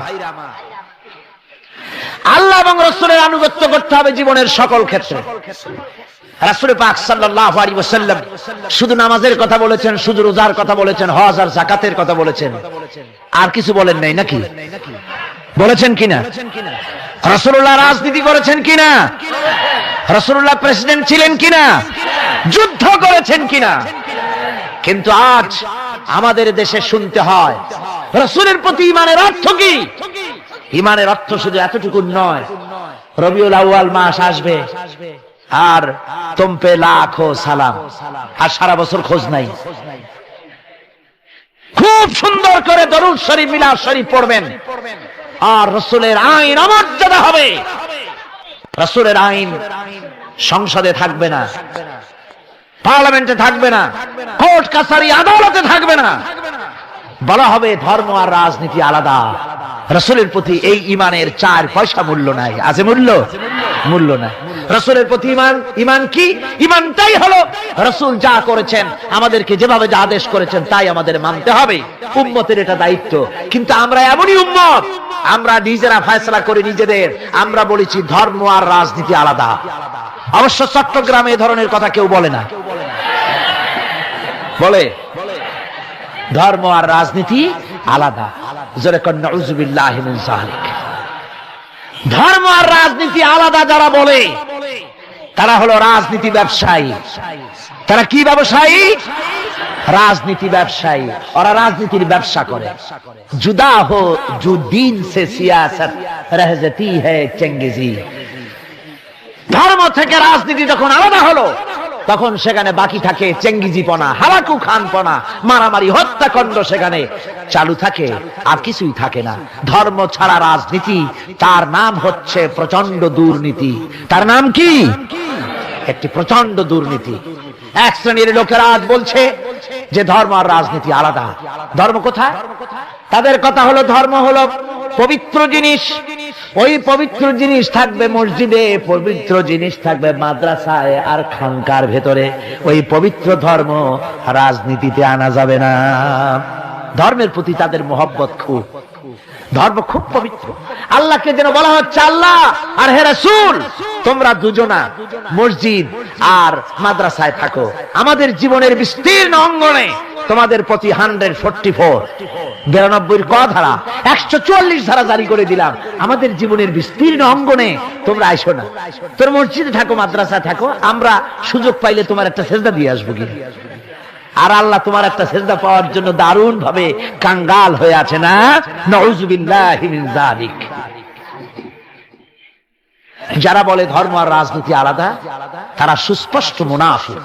আল্লাহ এবং রাসূলের আনুগত্য করতে হবে জীবনের সকল ক্ষেত্রে। রাসূল পাক সাল্লাল্লাহু আলাইহি ওয়াসাল্লাম শুধু নামাজের কথা বলেছেন, শুধু রোজার কথা বলেছেন, হজ আর যাকাতের কথা বলেছেন, আর কিছু বলেন নাই নাকি? বলেছেন কিনা? রাসূলুল্লাহ রাজনীতি করেছেন কিনা? রাসূলুল্লাহ প্রেসিডেন্ট ছিলেন কিনা? যুদ্ধ করেছেন কিনা? কিন্তু আজ আমাদের দেশে শুনতে হয় রাসূলের প্রতি ঈমানের অর্থ কি? ঈমানের অর্থ শুধু এতটুকু নয়, রবিউল আউয়াল মাস আসবে আর তুম পে লাখো সালাম, আর সারা বছর খোঁজ নাই। খুব সুন্দর করে দরুদ শরীফ, মিলাদ শরীফ পড়বেন, আর রাসূলের আইন অমর্যাদা হবে। রাসূলের আইন সংসদে থাকবে না, পার্লামেন্টে থাকবে না, কোর্ট কাছারি আদালতে থাকবে না। বলা হবে ধর্ম আর রাজনীতি আলাদা। রাসূলের প্রতি এই ঈমানের 4 পয়সা মূল্য নাই। আছে মূল্য? মূল্য নাই। রাসূলের প্রতি ঈমান কি? ঈমানটাই হলো রাসূল যা করেছেন, আমাদেরকে যেভাবে যা আদেশ করেছেন তাই আমাদের মানতে হবে। উম্মতের এটা দায়িত্ব। কিন্তু আমরা এমনই উম্মত, আমরা নিজেরা ফয়সালা করি নিজেদের, আমরা বলেছি ধর্ম আর রাজনীতি আলাদা। অবশ্য চট্টগ্রামে এই ধরনের কথা কেউ বলে না, বলে ধর্ম আর রাজনীতি আলাদা। জোরে কোন নাউযুবিল্লাহি মিন যালিক। ধর্ম আর রাজনীতি আলাদা যারা বলে তারা হলো রাজনীতি ব্যবসায়ী। তারা কি ব্যবসায়ী? রাজনীতি ব্যবসায়ী। ওরা রাজনীতির ব্যবসা করে। জুদা হো জু দিন সে সিয়াসত রহ জাতি হ্যায় চেঙ্গিজি। ধর্ম থেকে রাজনীতি যখন আলাদা হলো, তখন সেখানে বাকি থাকে চেঙ্গিজিপনা, হালাকু খানপনা, মারামারি, হত্যাকাণ্ড সেখানে চালু থাকে, আর কিছুই থাকে না। ধর্ম ছাড়া রাজনীতি, তার নাম হচ্ছে প্রচন্ড দুর্নীতি। তার নাম কি? একটি প্রচন্ড দুর্নীতি। এক শ্রেণীর লোকেরা আজ বলছে যে ধর্ম আর রাজনীতি আলাদা। ধর্ম কোথায়? তাদের কথা হলো ধর্ম হলো পবিত্র জিনিস, ওই পবিত্র জিনিস থাকবে মসজিদে, পবিত্র জিনিস থাকবে মাদ্রাসায় আর খানকার ভেতরে। ওই পবিত্র ধর্ম রাজনীতিতে আনা যাবে না। ধর্মের প্রতি তাদের মহব্বত খুব, ধর্ম খুব পবিত্র। আল্লাহকে যেন বলা হচ্ছে, আল্লাহ আর হে রাসূল, তোমরা দুজনা মসজিদ আর মাদ্রাসায় থাকো, আমাদের জীবনের বিস্তীর্ণ অঙ্গনে তোমাদের প্রতি 144 92 ক ধারা 144 ধারা জারি করে দিলাম। আমাদের জীবনের বিস্তীর্ণ অঙ্গনে তোমরা আইসো না, তোর মসজিদে থাকো, মাদ্রাসা থাকো, আমরা সুযোগ পাইলে তোমার একটা সেজদা দিয়ে আসবো কি। আর আল্লাহ তোমার একটা সেজদা পাওয়ার জন্য দারুণ ভাবে কাঙ্গাল হয়ে আছে না? নাউযুবিল্লাহি মিন যালিক। যারা বলে ধর্ম আর রাজনীতি আলাদা, তারা সুস্পষ্ট মুনাফিক।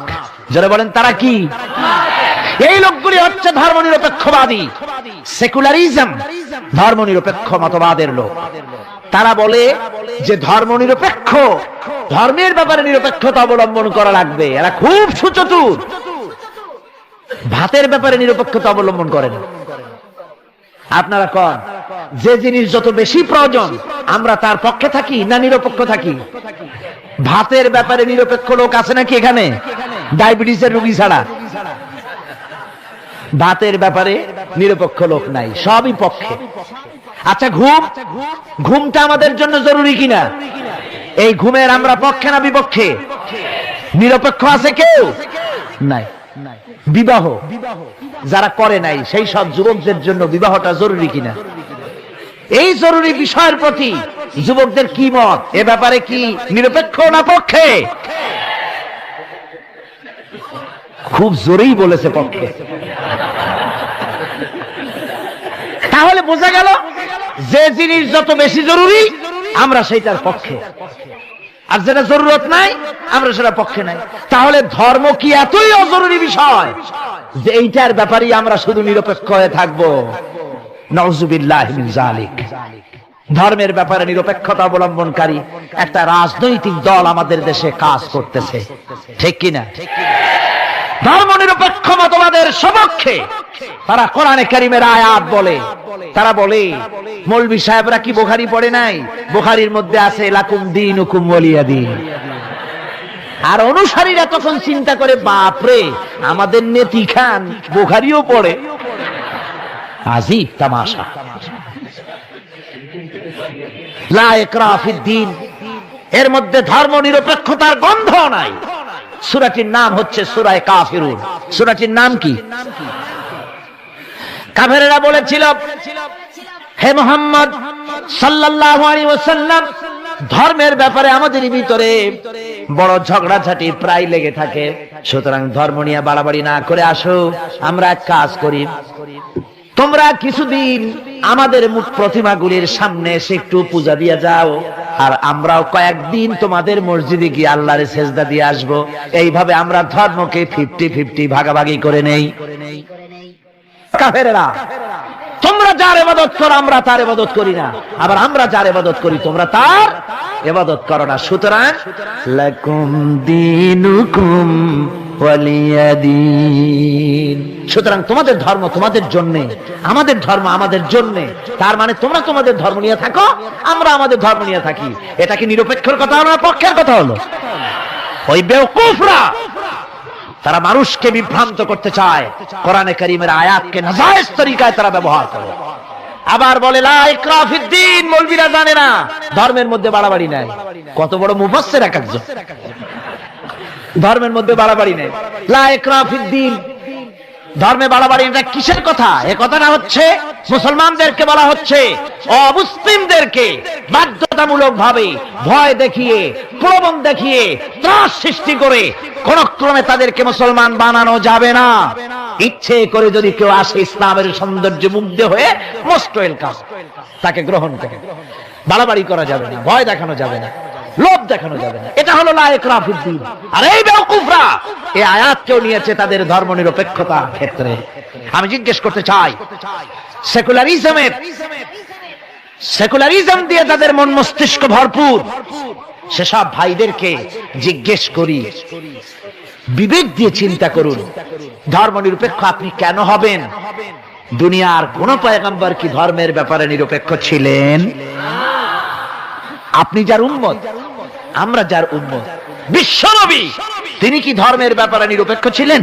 যারা বলেন তারা কি? এই লোকগুলি হচ্ছে ধর্ম নিরপেক্ষবাদী, সেকুলারিজম, ধর্ম নিরপেক্ষ মতবাদের লোক। তারা বলে যে ধর্ম নিরপেক্ষ, ধর্মের ব্যাপারে নিরপেক্ষতা অবলম্বন করা লাগবে। এরা খুব সুচতুর। ভাতের ব্যাপারে নিরপেক্ষতা অবলম্বন করেন। আপনারা কোন যে জিনিস যত বেশি প্রয়োজন আমরা তার পক্ষে থাকি না নিরপেক্ষ থাকি? ভাতের ব্যাপারে নিরপেক্ষ লোক আছে নাকি এখানে? ডায়াবেটিসের রোগী ছাড়া ভাতের ব্যাপারে নিরপেক্ষ লোক নাই, সবই পক্ষে। আচ্ছা, ঘুমটা আমাদের জন্য জরুরি কিনা? এই ঘুমের আমরা পক্ষে না বিপক্ষে? নিরপেক্ষ আছে কেউ? নাই। বিবাহ যারা করে নাই সেই সব যুবকদের জন্য বিবাহটা জরুরি কিনা? এই জরুরি বিষয়ের প্রতি যুবকদের কি মত? এ ব্যাপারে কি নিরপেক্ষ না পক্ষে? খুব জোরেই বলেছে পক্ষে। তাহলে বোঝা গেল যে জিনিস যত বেশি জরুরি আমরা সেইটার পক্ষে, আর যেটা জরুরত নাই আমরা সেটা পক্ষে নাই। তাহলে ধর্ম কি এতই অজরুরি বিষয় যে এইটার ব্যাপারে আমরা শুধু নিরপেক্ষ হয়ে থাকবো? নাউযুবিল্লাহি মিন যালিক। ধর্মের ব্যাপারে নিরপেক্ষতা অবলম্বনকারী একটা রাজনৈতিক দল আমাদের দেশে কাজ করতেছে, ঠিক কিনা? ধর্ম নিরপেক্ষ মতবাদের সপক্ষে তারা কোরআনে কারীমের আয়াত বলে। তারা বলে মৌলভী সাহেবরা কি বুখারী পড়ে নাই? বুখারীর মধ্যে আছে লাকুম দীনুকুম ওয়ালিয়া দীন। আর অনুসারীরা তখন চিন্তা করে, বাপরে, আমাদের নেতি খান বুখারীও পড়ে, আজীব তামাশা। লা ইকরাহা ফিদ্দীন, এর মধ্যে ধর্ম নিরপেক্ষতার গন্ধ নাই। সূরাটির নাম হচ্ছে সূরা কাফিরুন। সূরাটির নাম কি? কাফেরেরা বলেছিল, হে মুহাম্মদ সাল্লাল্লাহু আলাইহি ওয়াসাল্লাম, ধর্মের ব্যাপারে আমাদের ভিতরে বড় ঝগড়াঝাটি প্রায় লেগে থাকে, সুতরাং ধর্ম নিয়ে বাড়াবাড়ি না করে আসো, আমরা এক কাজ করি, তোমরা কিছুদিন আমাদের মুখ প্রতিমাগুলির সামনে এসে একটু পূজা দিয়ে যাও, আর আমরাও কয়েকদিন তোমাদের মসজিদে গিয়ে আল্লাহর সেজদা দিয়ে আসবো। এইভাবে আমরা ধর্মকে 50-50 ভাগাভাগি করে নেই। কাফেরেরা, তোমরা যার ইবাদত করো আমরা তার ইবাদত করি না, আবার আমরা যার ইবাদত করি তোমরা তার ইবাদত করো না। সুতরাং লাকুম দীনুকুম ওয়ালিয়া দীন, সুতরাং তোমাদের ধর্ম তোমাদের জন্য, আমাদের ধর্ম আমাদের জন্য। তার মানে তোমরা তোমাদের ধর্ম নিয়ে থাকো, আমরা আমাদের ধর্ম নিয়ে থাকি। এটা কি নিরপেক্ষর কথা হলো না পক্ষের কথা হলো? ওই বেওকুফরা তারা মানুষকে বিভ্রান্ত করতে চায়, কোরআনে কারীমের আয়াতকে নাজায়েজ তরিকায় তারা ব্যবহার করে। আবার বলে লা ইকরাহা ফিদ্দীন, মৌলবীরা জানে না ধর্মের মধ্যে বাড়াবাড়ি নাই। কত বড় মুফাসসির এক একজন! ধর্মের মধ্যে বাড়াবাড়ি নেই, লা ইকরাহা ফিদ্দীন, ধর্মে বাড়াবাড়ি। এটা কিসের কথা? এ কথাটা হচ্ছে মুসলমানদেরকে বলা হচ্ছে, অমুসলিমদেরকে বাধ্যতামূলক ভাবে ভয় দেখিয়ে, প্রলোভন দেখিয়ে, ত্রাস সৃষ্টি করে কোন ক্রমে তাদেরকে মুসলমান বানানো যাবে না। ইচ্ছে করে যদি কেউ আসে ইসলামের সৌন্দর্যে মুগ্ধ হয়ে, মোস্ট ওয়েলকাম, তাকে গ্রহণ করে। বাড়াবাড়ি করা যাবে না, ভয় দেখানো যাবে না, লোভ দেখানো যাবে না। এটা হলো লা ইকরাহ ফিদ্দীন। আর এই বেওকুফরা এই আয়াতকেও নিয়েছে তাদের ধর্মনিরপেক্ষতার ক্ষেত্রে। আমি জিজ্ঞেস করতে চাই, সেকুলারিজম দিয়ে তাদের মন মস্তিষ্ক ভরপুর সেসব ভাইদেরকে জিজ্ঞেস করি, বিবেক দিয়ে চিন্তা করুন, ধর্মনিরপেক্ষ আপনি কেন হবেন? দুনিয়ার কোন পয়গম্বর কি ধর্মের ব্যাপারে নিরপেক্ষ ছিলেন? আপনি যার উম্মত, আমরা যার উম্মত, বিশ্বনবী তিনি কি ধর্মের ব্যাপারে নিরপেক্ষ ছিলেন?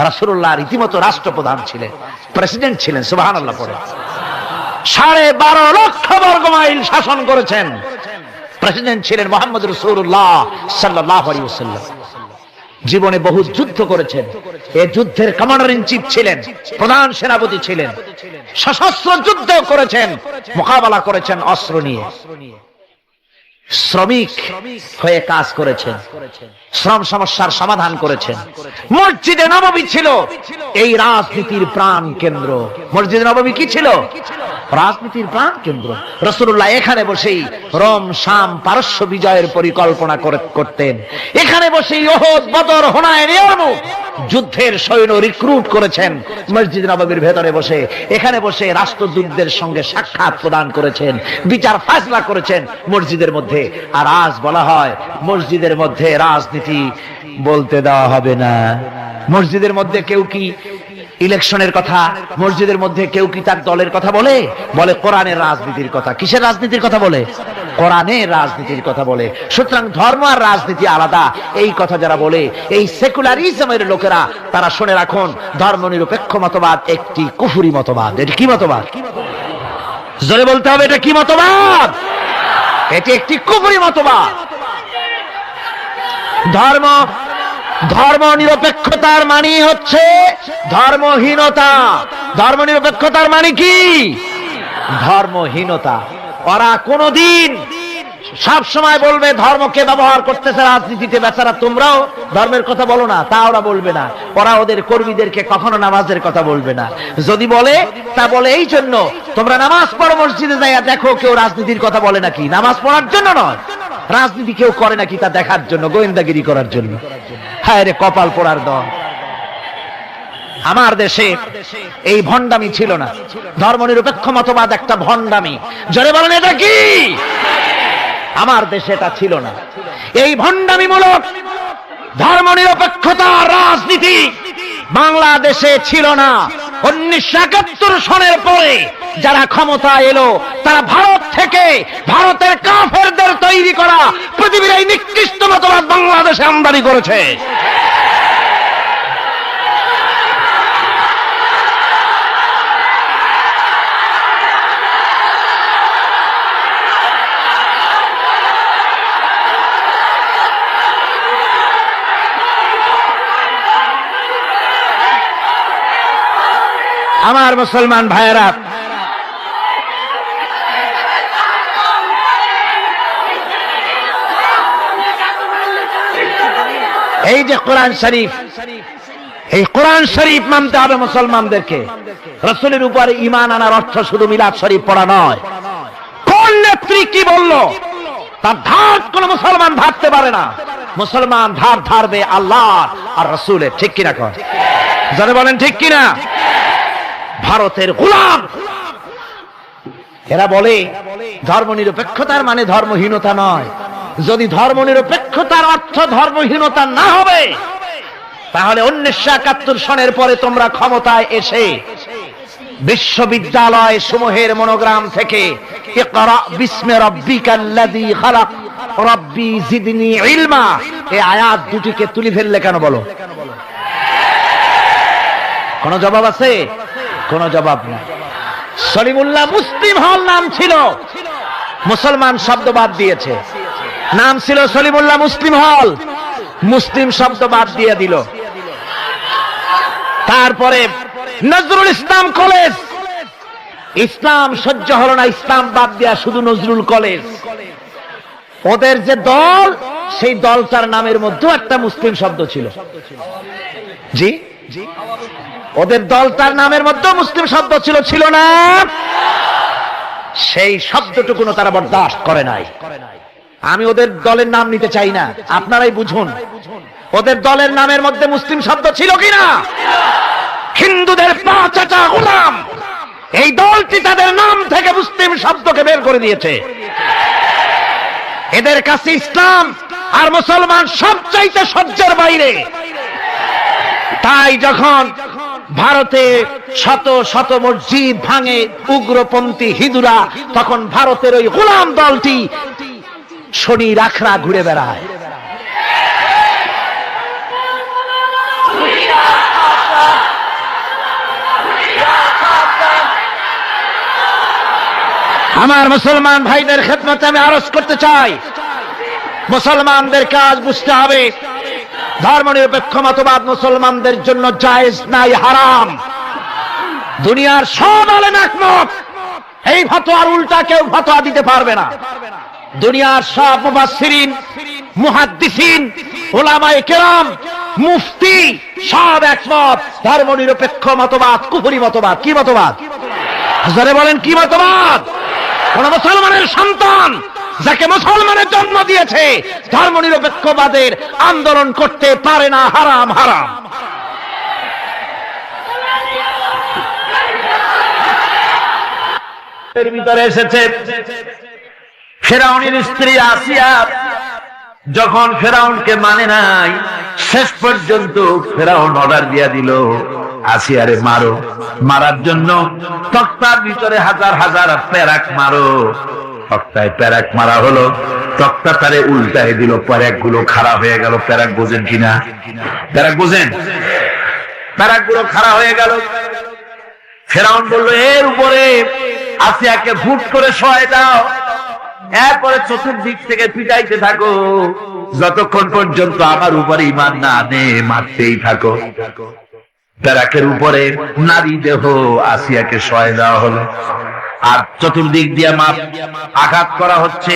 রাসূলুল্লাহ রীতিমতো রাষ্ট্রপ্রধান ছিলেন, প্রেসিডেন্ট ছিলেন। সুবহানাল্লাহ পড়ে 12.5 লক্ষ বর্গ মাইল শাসন করেছেন। প্রেসিডেন্ট ছিলেন মুহাম্মদ রাসূলুল্লাহ সাল্লাল্লাহু আলাইহি ওয়াসাল্লাম। জীবনে বহু যুদ্ধ করেছেন। এই যুদ্ধের কমান্ডার ইন চিফ ছিলেন, প্রধান সেনাপতি ছিলেন। সশস্ত্র যুদ্ধ করেছেন, মোকাবেলা করেছেন অস্ত্র নিয়ে। শ্রমিক হয়ে কাজ করেছেন, শ্রম সমস্যার সমাধান করেছেন। মসজিদে নববী ছিল এই রাজনীতির প্রাণ কেন্দ্র। মসজিদে নববী কি ছিল? রাজনীতির প্রাণ কেন্দ্র। রাসূলুল্লাহ এখানে বসেই রোম শাম পারস্য বিজয়ের পরিকল্পনা করতেন। এখানে বসেই উহুদ বদর হুনাইন ইয়ারমুক যুদ্ধের সৈন্য রিক্রুট করেছেন মসজিদ নববীর ভেতরে বসে। এখানে বসে রাষ্ট্রদূতদের সঙ্গে সাক্ষাৎ প্রদান করেছেন, বিচার ফায়সালা করেছেন মসজিদের মধ্যে। আর আজ বলা হয় মসজিদের মধ্যে রাজনীতি বলতে দেওয়া হবে না। মসজিদের মধ্যে কেউ কি ইলেকশনের কথা, মসজিদের মধ্যে কেউ কি তার দলের কথা বলে? বলে কোরআনের রাজনীতির কথা। কিসের রাজনীতির কথা বলে? কোরআনের রাজনীতির কথা বলে। সুতরাং ধর্ম আর রাজনীতি আলাদা, এই কথা যারা বলে এই সেকুলারিজমের লোকেরা, তারা শুনে রাখুন, ধর্মনিরপেক্ষ মতবাদ একটি কুফরি মতবাদ। এটি কি মতবাদ? জোরে বলতে হবে, এটা কি মতবাদ? এটি একটি কুফরি মতবাদ। ধর্ম নিরপেক্ষতার মানে হচ্ছে ধর্মহীনতা। ধর্মনিরপেক্ষতার মানে কি? ধর্মহীনতা। ওরা কোনদিন সব সময় বলবে ধর্মকে ব্যবহার করতেছে রাজনীতিতে। বেচারা তোমরাও ধর্মের কথা বলো না, তা ওরা বলবে না। ওরা ওদের কর্মীদেরকে কখনো নামাজের কথা বলবে না। যদি বলে তা বলে এই জন্য, তোমরা নামাজ পড়ো মসজিদে যাইয়া দেখো কেউ রাজনীতির কথা বলে নাকি। নামাজ পড়ার জন্য নয়, রাজনীতি কেউ করে নাকি তা দেখার জন্য, গোয়েন্দাগিরি করার জন্য। হায় রে কপাল পোড়ার দল। আমার দেশে এই ভণ্ডামি ছিল না। ধর্মনিরপেক্ষ মতবাদ একটা ভণ্ডামি। জোরে বলেন এটা কি? আমার দেশে এটা ছিল না। এই ভণ্ডামিমূলক ধর্মনিরপেক্ষতার রাজনীতি বাংলাদেশে ছিল না। 1971 সনের পরে যারা ক্ষমতা এলো, তারা ভারত থেকে ভারতের কাফেরদের তৈরি করা পৃথিবীর এই নিকৃষ্ট মতবাদ বাংলাদেশে আমদানি করেছে। আমার মুসলমান ভাইয়েরা, এই যে কোরআন শরীফ, এই কোরআন শরীফ মানতে হবে মুসলমানদেরকে। রাসূলের উপরে ঈমান আনার অর্থ শুধু মিলাদ শরীফ পড়া নয়। কোন নেত্রী কি বলল তার ধার কোন মুসলমান ধারতে পারে না। মুসলমান ধার ধারবে আল্লাহ আর রাসূলের। ঠিক কিনা? কর যারা বলেন ঠিক কিনা? ভারতের গোলাম এরা বলে ধর্মনিরপেক্ষতার মানে ধর্মহীনতা নয়। যদি ধর্মনিরপেক্ষতার অর্থ ধর্মহীনতা না হবে, তাহলে 1971 সনের পরে তোমরা ক্ষমতায় এসে বিশ্ববিদ্যালয় সমূহের মনোগ্রাম থেকে ইকরা বিসমি রাব্বিকাল্লাযী খালাক রাব্বি জিদনি ইলমা এই আয়াত দুটিকে তুলে ফেললে কেন বলো? কোন জবাব আছে? কোন জবাব নেই। সলিমুল্লাহ মুসলিম হল নাম ছিল, মুসলমান শব্দ বাদ দিয়েছে। নাম ছিল সলিমুল্লাহ মুসলিম হল, মুসলিম শব্দ বাদ দিয়ে দিল। তারপরে নজরুল ইসলাম কলেজ, ইসলাম সহ্য হলো না, ইসলাম বাদ দেয়া শুধু নজরুল কলেজ। ওদের যে দল, সেই দলটার নামের মধ্যেও একটা মুসলিম শব্দ ছিল। জি, ওদের দলটার নামের মধ্যে মুসলিম শব্দ ছিল, ছিল না? সেই শব্দটুকুনো তারা বরদাস্ত করে নাই। আমি ওদের দলের নাম নিতে চাই না, আপনারাই বুঝুন ওদের দলের নামের মধ্যে মুসলিম শব্দ ছিল কিনা। হিন্দুদের পাঁচটা গোলাম, এই দলটি তাদের নাম থেকে মুসলিম শব্দকে বের করে দিয়েছে। এদের কাছে ইসলাম আর মুসলমান সবচাইতে সহ্যের বাইরে। তাই যখন ভারতে শত শত মসজিদ ভাঙে উগ্রপন্থী হিন্দুরা, তখন ভারতের ওই গোলাম দলটি শনি রাখরা ঘুরে বেড়ায়। আমার মুসলমান ভাইদের খেদমতে আমি আরজ করতে চাই, মুসলমানদের কাজ বুঝতে হবে। ধর্মনিরপেক্ষ মতবাদ মুসলমানদের জন্য জায়েজ নাই, হারাম। দুনিয়ার সব আলেম একমত, এই ফতোয়ার উল্টা কেউ ফতোয়া দিতে পারবে না। দুনিয়ার সব মুফাসসিরিন, মুহাদ্দিসিন, উলামায়ে কেরাম, মুফতি সব একমত, ধর্মনিরপেক্ষ মতবাদ কুফরি মতবাদ। কি মতবাদ? জোরে বলেন, কি মতবাদ? কোন মুসলমানের সন্তান যাকে মুসলমানের জন্ম দিয়েছে ধর্মনিরপেক্ষবাদের আন্দোলন করতে পারে না, হারাম হারাম। এর ভিতরে এসেছে ফেরাউনের স্ত্রী আসিয়া, যখন ফেরাউনকে মানে নাই, শেষ পর্যন্ত ফেরাউন অর্ডার দিয়া দিল আসিয়ারে মারো। মারার জন্য তক্তার ভিতরে হাজার হাজার প্যারাক মারো। তক্তায় প্যারাক মারা হলো, তক্তা তারে উল্টায় দিল, প্যারাক গুলো খারাপ হয়ে গেল। প্যারাক বোঝেন কিনা? প্যারাক বোঝেন? প্যারাক গুলো খারাপ হয়ে গেল। ফেরাউন বলল, এর উপরে আসিয়াকে ফুট করে শোয়াই দাও, এরপরে চতুর্দিক থেকে পিটাইতে থাকো, যতক্ষণ পর্যন্ত আমার উপরে ঈমান না আনে মারতেই থাকো। প্যারাকের উপরে নারী দেহ আসিয়াকে শোয়াই দেওয়া হলো, আর চতুর্দিক দিয়ে মাপ আঘাত করা হচ্ছে।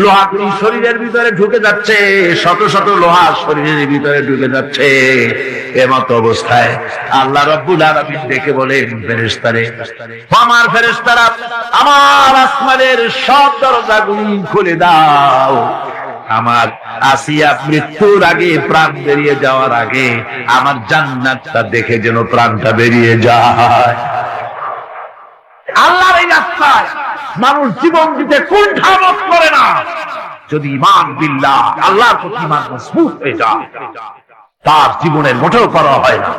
লোহাগুলি শরীরের ভিতরে ঢুকে যাচ্ছে, শত শত লোহা শরীরের ভিতরে ঢুকে যাচ্ছে। এমত অবস্থায় আল্লাহ রাব্বুল আলামিন ডেকে বলেন, ফেরেশতারে, আমার ফেরেশতারা, আমার আসমানের সব দরজাগুলি খুলে দাও। আমার আসিয়া মৃত্যুর আগে, প্রাণ বেরিয়ে যাওয়ার আগে আমার জান্নাতটা দেখে যেন প্রাণটা বেরিয়ে যায়। আল্লাহর এই রাস্তায় মানুষ জীবন দিতে কুণ্ঠাবোধ করে না, যদি ঈমান বিল্লাহ, আল্লাহর প্রতি ঈমান মজবুত হয়ে যায়, তার জীবনের মোটেও পরোয়া হয় না।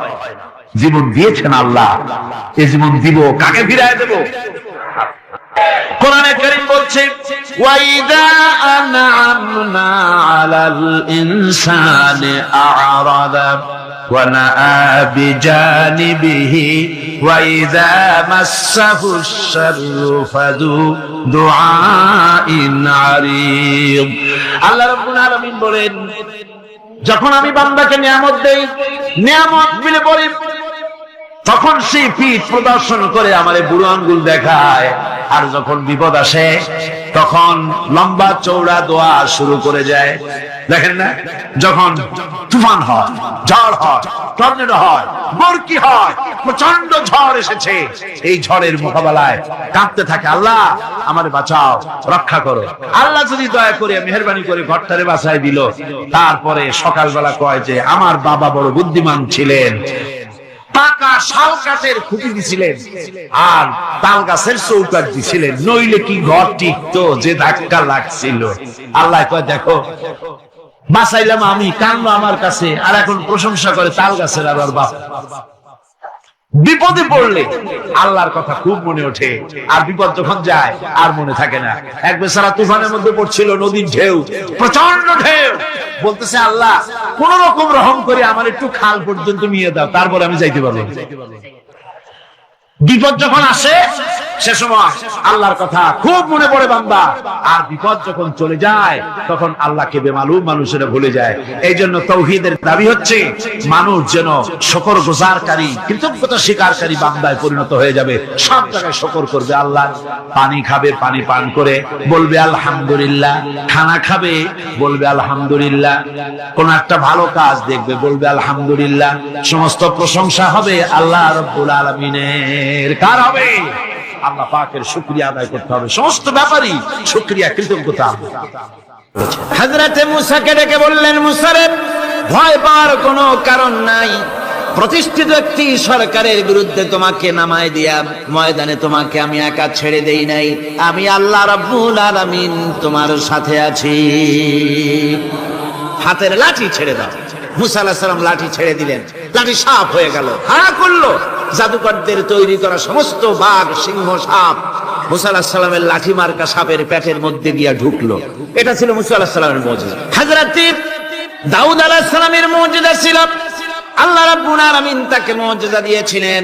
জীবন দিয়েছেন আল্লাহ, এই জীবন দিব, কাকে ফিরায় দেব? কোরআনে কারীম বলছে, ওয়াইদা আনআমনা আলাল ইনসানি আ'রাদা ওয়া নাআ বিজানিবিহি ওয়া ইযা মাসসাহুশ শাররু ফাযু দুআইন আরিদ। আল্লাহ রাব্বুল আলামিন বলেন, যখন আমি বান্দাকে নিয়ামত দেই, নিয়ামত পেলে পরে তখন সে পিঠ প্রদর্শন করে আমারে বুড়ো আঙ্গুল দেখায়, আর যখন বিপদ আসে তখন লম্বা চৌড়া দোয়া শুরু করে যায়। দেখেন না, যখন তুফান হয়, ঝড় হয়, টর্নেডো হয়, বরকি হয়, প্রচন্ড ঝড় এসেছে, এই ঝড়ের মোকাবেলায় কাঁপতে থাকে, আল্লাহ আমারে বাঁচাও, রক্ষা করো। আল্লাহ যদি দয়া করে মেহেরবানি করে ঘরটারে বাঁচায় দিল, তারপরে সকালবেলা কয় যে আমার বাবা বড় বুদ্ধিমান ছিলেন, পাকা শাল কাঠের খুঁটি দিছিলেন আর তাল গাছের চৌকাঠ দিছিলেন, নইলে কি ঘর টিকতো, যে ধাক্কা লাগছিল। আল্লাহ কয়, দেখো বাঁচাইলাম আমি, কান্না আমার কাছে, আর এখন প্রশংসা করে তাল গাছের আবার বাপ। বিপদে পড়লে আল্লাহর কথা খুব মনে ওঠে, আর বিপদ যখন যায় আর মনে থাকে না। এক বেচারা তুফানের মধ্যে পড়ছিল, নদীর ঢেউ, প্রচন্ড ঢেউ, বলতেছে আল্লাহ কোন রকম রহম করে আমার একটু খাল পর্যন্ত নিয়ে দাও, তারপরে আমি যাইতে পারবো। বিপদ যখন আসে সে সময় আল্লাহর কথা খুব মনে পড়ে বান্দা, আর বিপদ যখন চলে যায় তখন আল্লাহকে বেমালুম মানুষেরা ভুলে যায়। এই জন্য তাওহীদের দাবি হচ্ছে মানুষ যেন শুকরগুজারকারী, কৃতজ্ঞতা স্বীকারকারী বান্দায় পরিণত হয়ে যাবে। সব জায়গায় শুকর করবে আল্লাহ। পানি খাবে, পানি পান করে বলবে আলহামদুলিল্লাহ, খানা খাবে বলবে আলহামদুলিল্লাহ, কোন একটা ভালো কাজ দেখবে বলবে আলহামদুলিল্লাহ। সমস্ত প্রশংসা হবে আল্লাহ রাব্বুল আলামিনের। কার হবে? আল্লাহ পাকের শুকরিয়া আদায় করতে হবে। সমস্ত ব্যাপারই শুকরিয়া, কৃতজ্ঞতা। হযরতে মূসাকে ডেকে বললেন, মূসা রে, ভয় পাওয়ার কোনো কারণ নাই। প্রতিষ্ঠিত একটি সরকারের বিরুদ্ধে তোমাকে নামায় দিয়া ময়দানে তোমাকে আমি একা ছেড়ে দেই নাই। আমি আল্লাহ রাব্বুল আলামিন তোমার সাথে আছি। হাতের লাঠি ছেড়ে দাও। মূসা আলাইহিস সালাম লাঠি ছেড়ে দিলেন, লাঠি সাপ হয়ে গেল, হাঁ করলো। জাদুকরদের তৈরি করা সমস্ত বাঘ, সিংহ, সাপ মূসা আলাইহিস সালামের লাঠি মার্কা সাপের পেটের মধ্যে গিয়া ঢুকলো। এটা ছিল মূসা আলাইহিস সালামের মুজিজা। হযরত দাউদ আলাইহিস সালামের মুজিজা ছিল, আল্লাহ রাব্বুল আলামিন তাকে মুজিজা দিয়েছিলেন,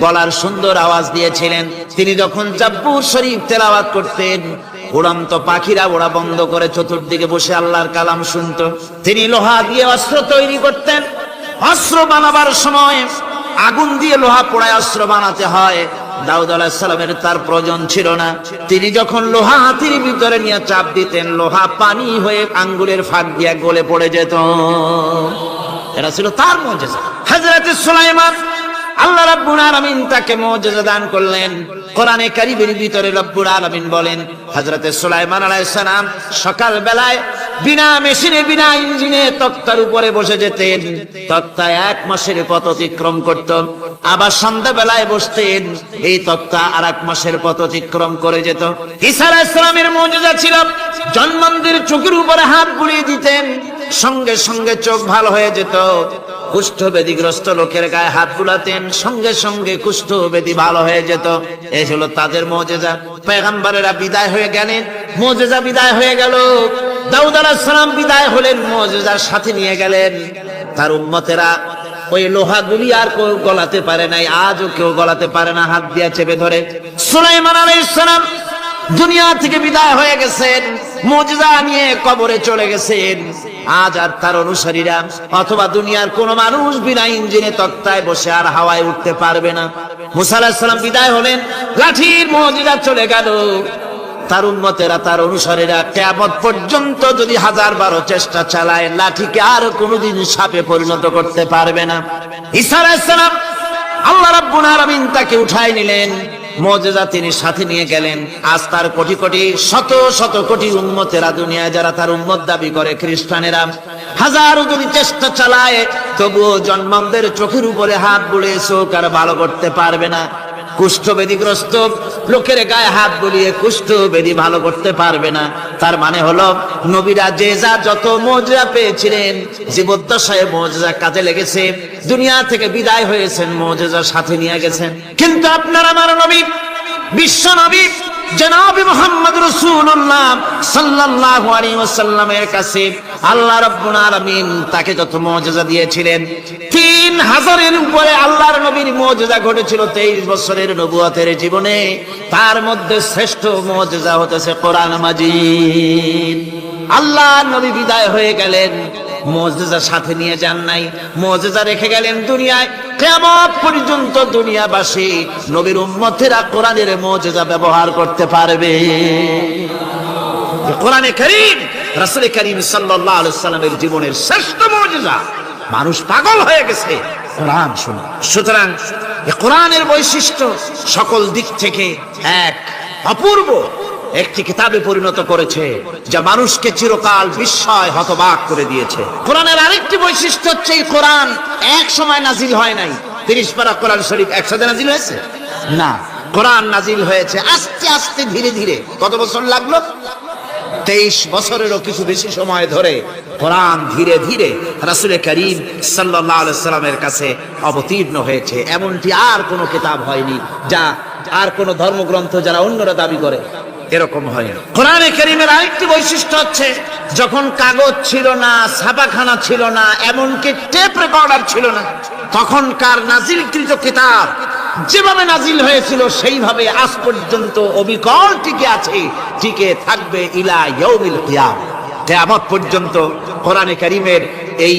গলার সুন্দর আওয়াজ দিয়েছিলেন। তিনি যখন জাব্বুর শরীফ তেলাওয়াত করতেন, উড়ন্ত পাখিরা ওড়া বন্ধ করে চতুর্দিকে বসে আল্লাহর কালাম শুনতো। তিনি লোহা দিয়ে অস্ত্র তৈরি করতেন। অস্ত্র বানাবার সময় আগুন দিয়ে লোহা পোড়ায় অস্ত্র বানাতে হয়। দাউদ আলাইহিস সালামের তার প্রয়োজন ছিল না। তিনি যখন লোহা হাতির ভিতরে নিয়ে চাপ দিতেন, লোহা পানি হয়ে আঙ্গুলের ফাঁক দিয়ে গলে পড়ে যেত। এটা ছিল তার মুজিজা। হযরত সুলাইমান, আল্লাহ রাব্বুল আলামিন তাকে মুজিজা দান করলেন। কোরআনে কারীমের ভিতরে রব্বুল আলামিন বলেন, হযরত সুলাইমান আলাইহিস সালাম সকাল বেলায় বিনা মেশিনে, বিনা ইঞ্জিনে তক্তার উপরে বসে যেতেন। তক্তা 1 মাসের পথ অতিক্রম করত। আবার সন্ধ্যা বেলায় বসতেন, এই তক্তা আর 1 মাসের পথ অতিক্রম করে যেত। ঈসা আলাইহিস সালামের মুজিজা ছিল, জন্মান্ধের চোখের উপরে হাত বুলিয়ে দিতেন, সঙ্গে সঙ্গে চোখ ভালো হয়ে যেত। কুষ্ঠব্যাধিগ্রস্ত লোকের গায়ে হাত বুলাতেন, সঙ্গে সঙ্গে কুষ্ঠব্যাধি ভালো হয়ে যেত। এই হলো তাদের মুজিজা। পয়গম্বরেরা বিদায় হয়ে গেলেন, মুজিজা বিদায় হয়ে গেল। দাউদ আলাইহিস সালাম বিদায় হলেন, মুজিজার সাথে নিয়ে গেলেন। তার উম্মতেরা ওই লোহাগুলি আর কেউ গলাতে পারে নাই, আজও কেউ গলাতে পারে না, হাত দিয়ে চেপে ধরে। সুলাইমান আলাইহিস সালাম দুনিয়া থেকে বিদায় হয়ে গেছেন, মুজিজা নিয়ে কবরে চলে গেছেন। আজ আর তার অনুসারীরা অথবা দুনিয়ার কোন মানুষ বিনা ইঞ্জিনে তক্তায় বসে আর হাওয়ায় উঠতে পারবে না। মূসা আলাইহিস সালাম বিদায় হলেন, লাঠির মুজিজা চলে গেল। তার উম্মতেরা, তার অনুসারীরা কিয়ামত পর্যন্ত যদি 1000 চেষ্টা চালায়, লাঠিকে আর কোনোদিন সাপে পরিণত করতে পারবে না। ঈসা আলাইহিস সালাম, আল্লাহ রাব্বুল আলামিন তাকে উঠায় নিলেন, মুজিজা তিনি সাথে নিয়ে গেলেন। আজ তার কোটি কোটি, শত শত কোটি উম্মতেরা, দুনিয়ায় যারা তার উম্মত দাবি করে, খ্রিস্টানেরা, হাজারো যদি চেষ্টা চালায়, তবুও জন্মান্ধের চোখের উপরে হাত বুলিয়ে চোখ আর ভালো করতে পারবে না। কুষ্ঠব্যাধিগ্রস্ত লোকের গায়ে হাত বুলিয়ে কুষ্ঠব্যাধি ভালো করতে পারবে না। তার মানে হলো, নবীরা যে যা যত মুজিজা পেয়েছিলেন, জীবদ্দশায় মুজিজা কাজে লেগেছে। দুনিয়া থেকে বিদায় হয়েছেন, মুজিজা সাথে নিয়ে গেছেন। কিন্তু আপনার আমার নবী, বিশ্ব নবী জনাব মুহাম্মদ রাসূলুল্লাহ সাল্লাল্লাহু আলাইহি ওয়াসাল্লামের কাছে আল্লাহ রাব্বুল আলামিন তাকে যত মুজিজা দিয়েছিলেন, 3000-এর উপরে আল্লাহর নবীর মুজিজা ঘটেছিল 23 বছরের নবুয়তের জীবনে। তার মধ্যে শ্রেষ্ঠ মুজিজা হতেছে কোরআন মাজিদ। আল্লাহর নবী বিদায় হয়ে গেলেন, মুজিজা সাথে নিয়ে যান নাই, মুজিজা রেখে গেলেন দুনিয়ায়। কিয়ামত পর্যন্ত দুনিয়াবাসী, নবীর উম্মতেরা কোরআনের মুজিজা ব্যবহার করতে পারবে। কোরআনে কারীম রাসূল কারীম সাল্লাল্লাহু আলাইহি ওয়াসাল্লামের জীবনের শ্রেষ্ঠ মুজিজা। মানুষ পাগল হয়ে গেছে কোরআন শুনে। সুতরাং এই কোরআনের বৈশিষ্ট্য সকল দিক থেকে এক অপূর্ব একটি কিতাবে পরিণত করেছে, যা মানুষকে চিরকাল বিস্ময় হতবাক করে দিয়েছে। কোরআনের আরেকটি বৈশিষ্ট্য হচ্ছে, এই কোরআন এক সময় নাজিল হয় নাই। 30 পারা কোরআন শরীফ একসাথে নাজিল হয়েছে না, কোরআন নাজিল হয়েছে আস্তে আস্তে, ধীরে ধীরে। কত বছর লাগলো? 23 বছরেরও কিছু বেশি সময় ধরে কোরআন ধীরে ধীরে রাসূল কারীম সাল্লাল্লাহু আলাইহি ওয়াসাল্লামের কাছে অবতীর্ণ হয়েছে। এমনটি আর কোনো কিতাব হয়নি, যা আর কোনো ধর্মগ্রন্থ যারা অন্যরা দাবি করে, এরকম হয় না। কোরআনে কারীমের আরেকটি বৈশিষ্ট্য হচ্ছে, যখন কাগজ ছিল না, ছাপাখানা ছিল না, এমনকি টেপ রেকর্ডার ছিল না, তখনকার নাজিলকৃত কিতাব যেভাবে নাজিল হয়েছিল সেইভাবে আজ পর্যন্ত অবিকল টিকে আছে, টিকে থাকবে ইলা ইয়াউমিল কিয়ামah। কিয়ামত পর্যন্ত কোরআনে কারীমের এই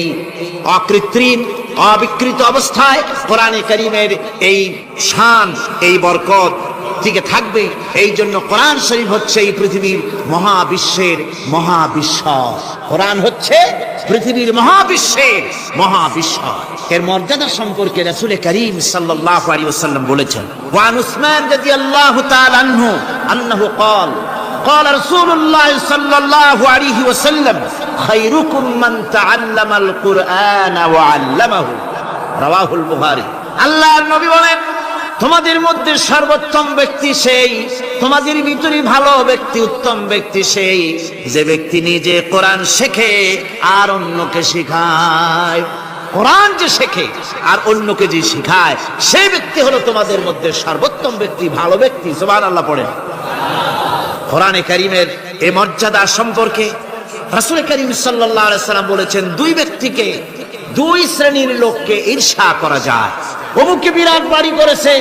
অকৃত্রিম, অবিকৃত অবস্থায় কোরআনে কারীমের এই শান, এই বরকত টিকে থাকবে। এই জন্য কোরআন শরীফ হচ্ছে এই পৃথিবীর মহাবিশ্বের মহাবিস্ময়। কোরআন হচ্ছে পৃথিবীর মহাবিশ্বের মহাবিস্ময়। এর মর্যাদা সম্পর্কে রাসূল কারীম সাল্লাল্লাহু আলাইহি ওয়াসাল্লাম বলেছেন, ওয়ান উসমান রাদিয়াল্লাহু তাআলা আনহু আন্নাহু ক্বাল قال رسول الله صلى الله عليه وسلم خيركم من تعلم القرآن وعلمه رواه البخاري আল্লাহর নবী বলেন তোমাদের মধ্যে সর্বোত্তম ব্যক্তি সেই, তোমাদের ভিতরে ভালো ব্যক্তি, উত্তম ব্যক্তি সেই যে ব্যক্তি নিজে কোরআন শেখে আর অন্যকে শেখায়। কোরআন যে শেখে আর অন্যকে যে শেখায় সেই ব্যক্তি হলো তোমাদের মধ্যে সর্বোত্তম ব্যক্তি, ভালো ব্যক্তি। সুবহানাল্লাহ পড়েন। কোরআনে কারীমের এই মর্যাদা সম্পর্কে রাসূল করিম সাল্লাল্লাহু আলাইহি সাল্লাম বলেছেন, দুই ব্যক্তিকে, দুই শ্রেণীর লোককে ঈর্ষা করা যায়। অমুকে বিরাট বাড়ি করেছে,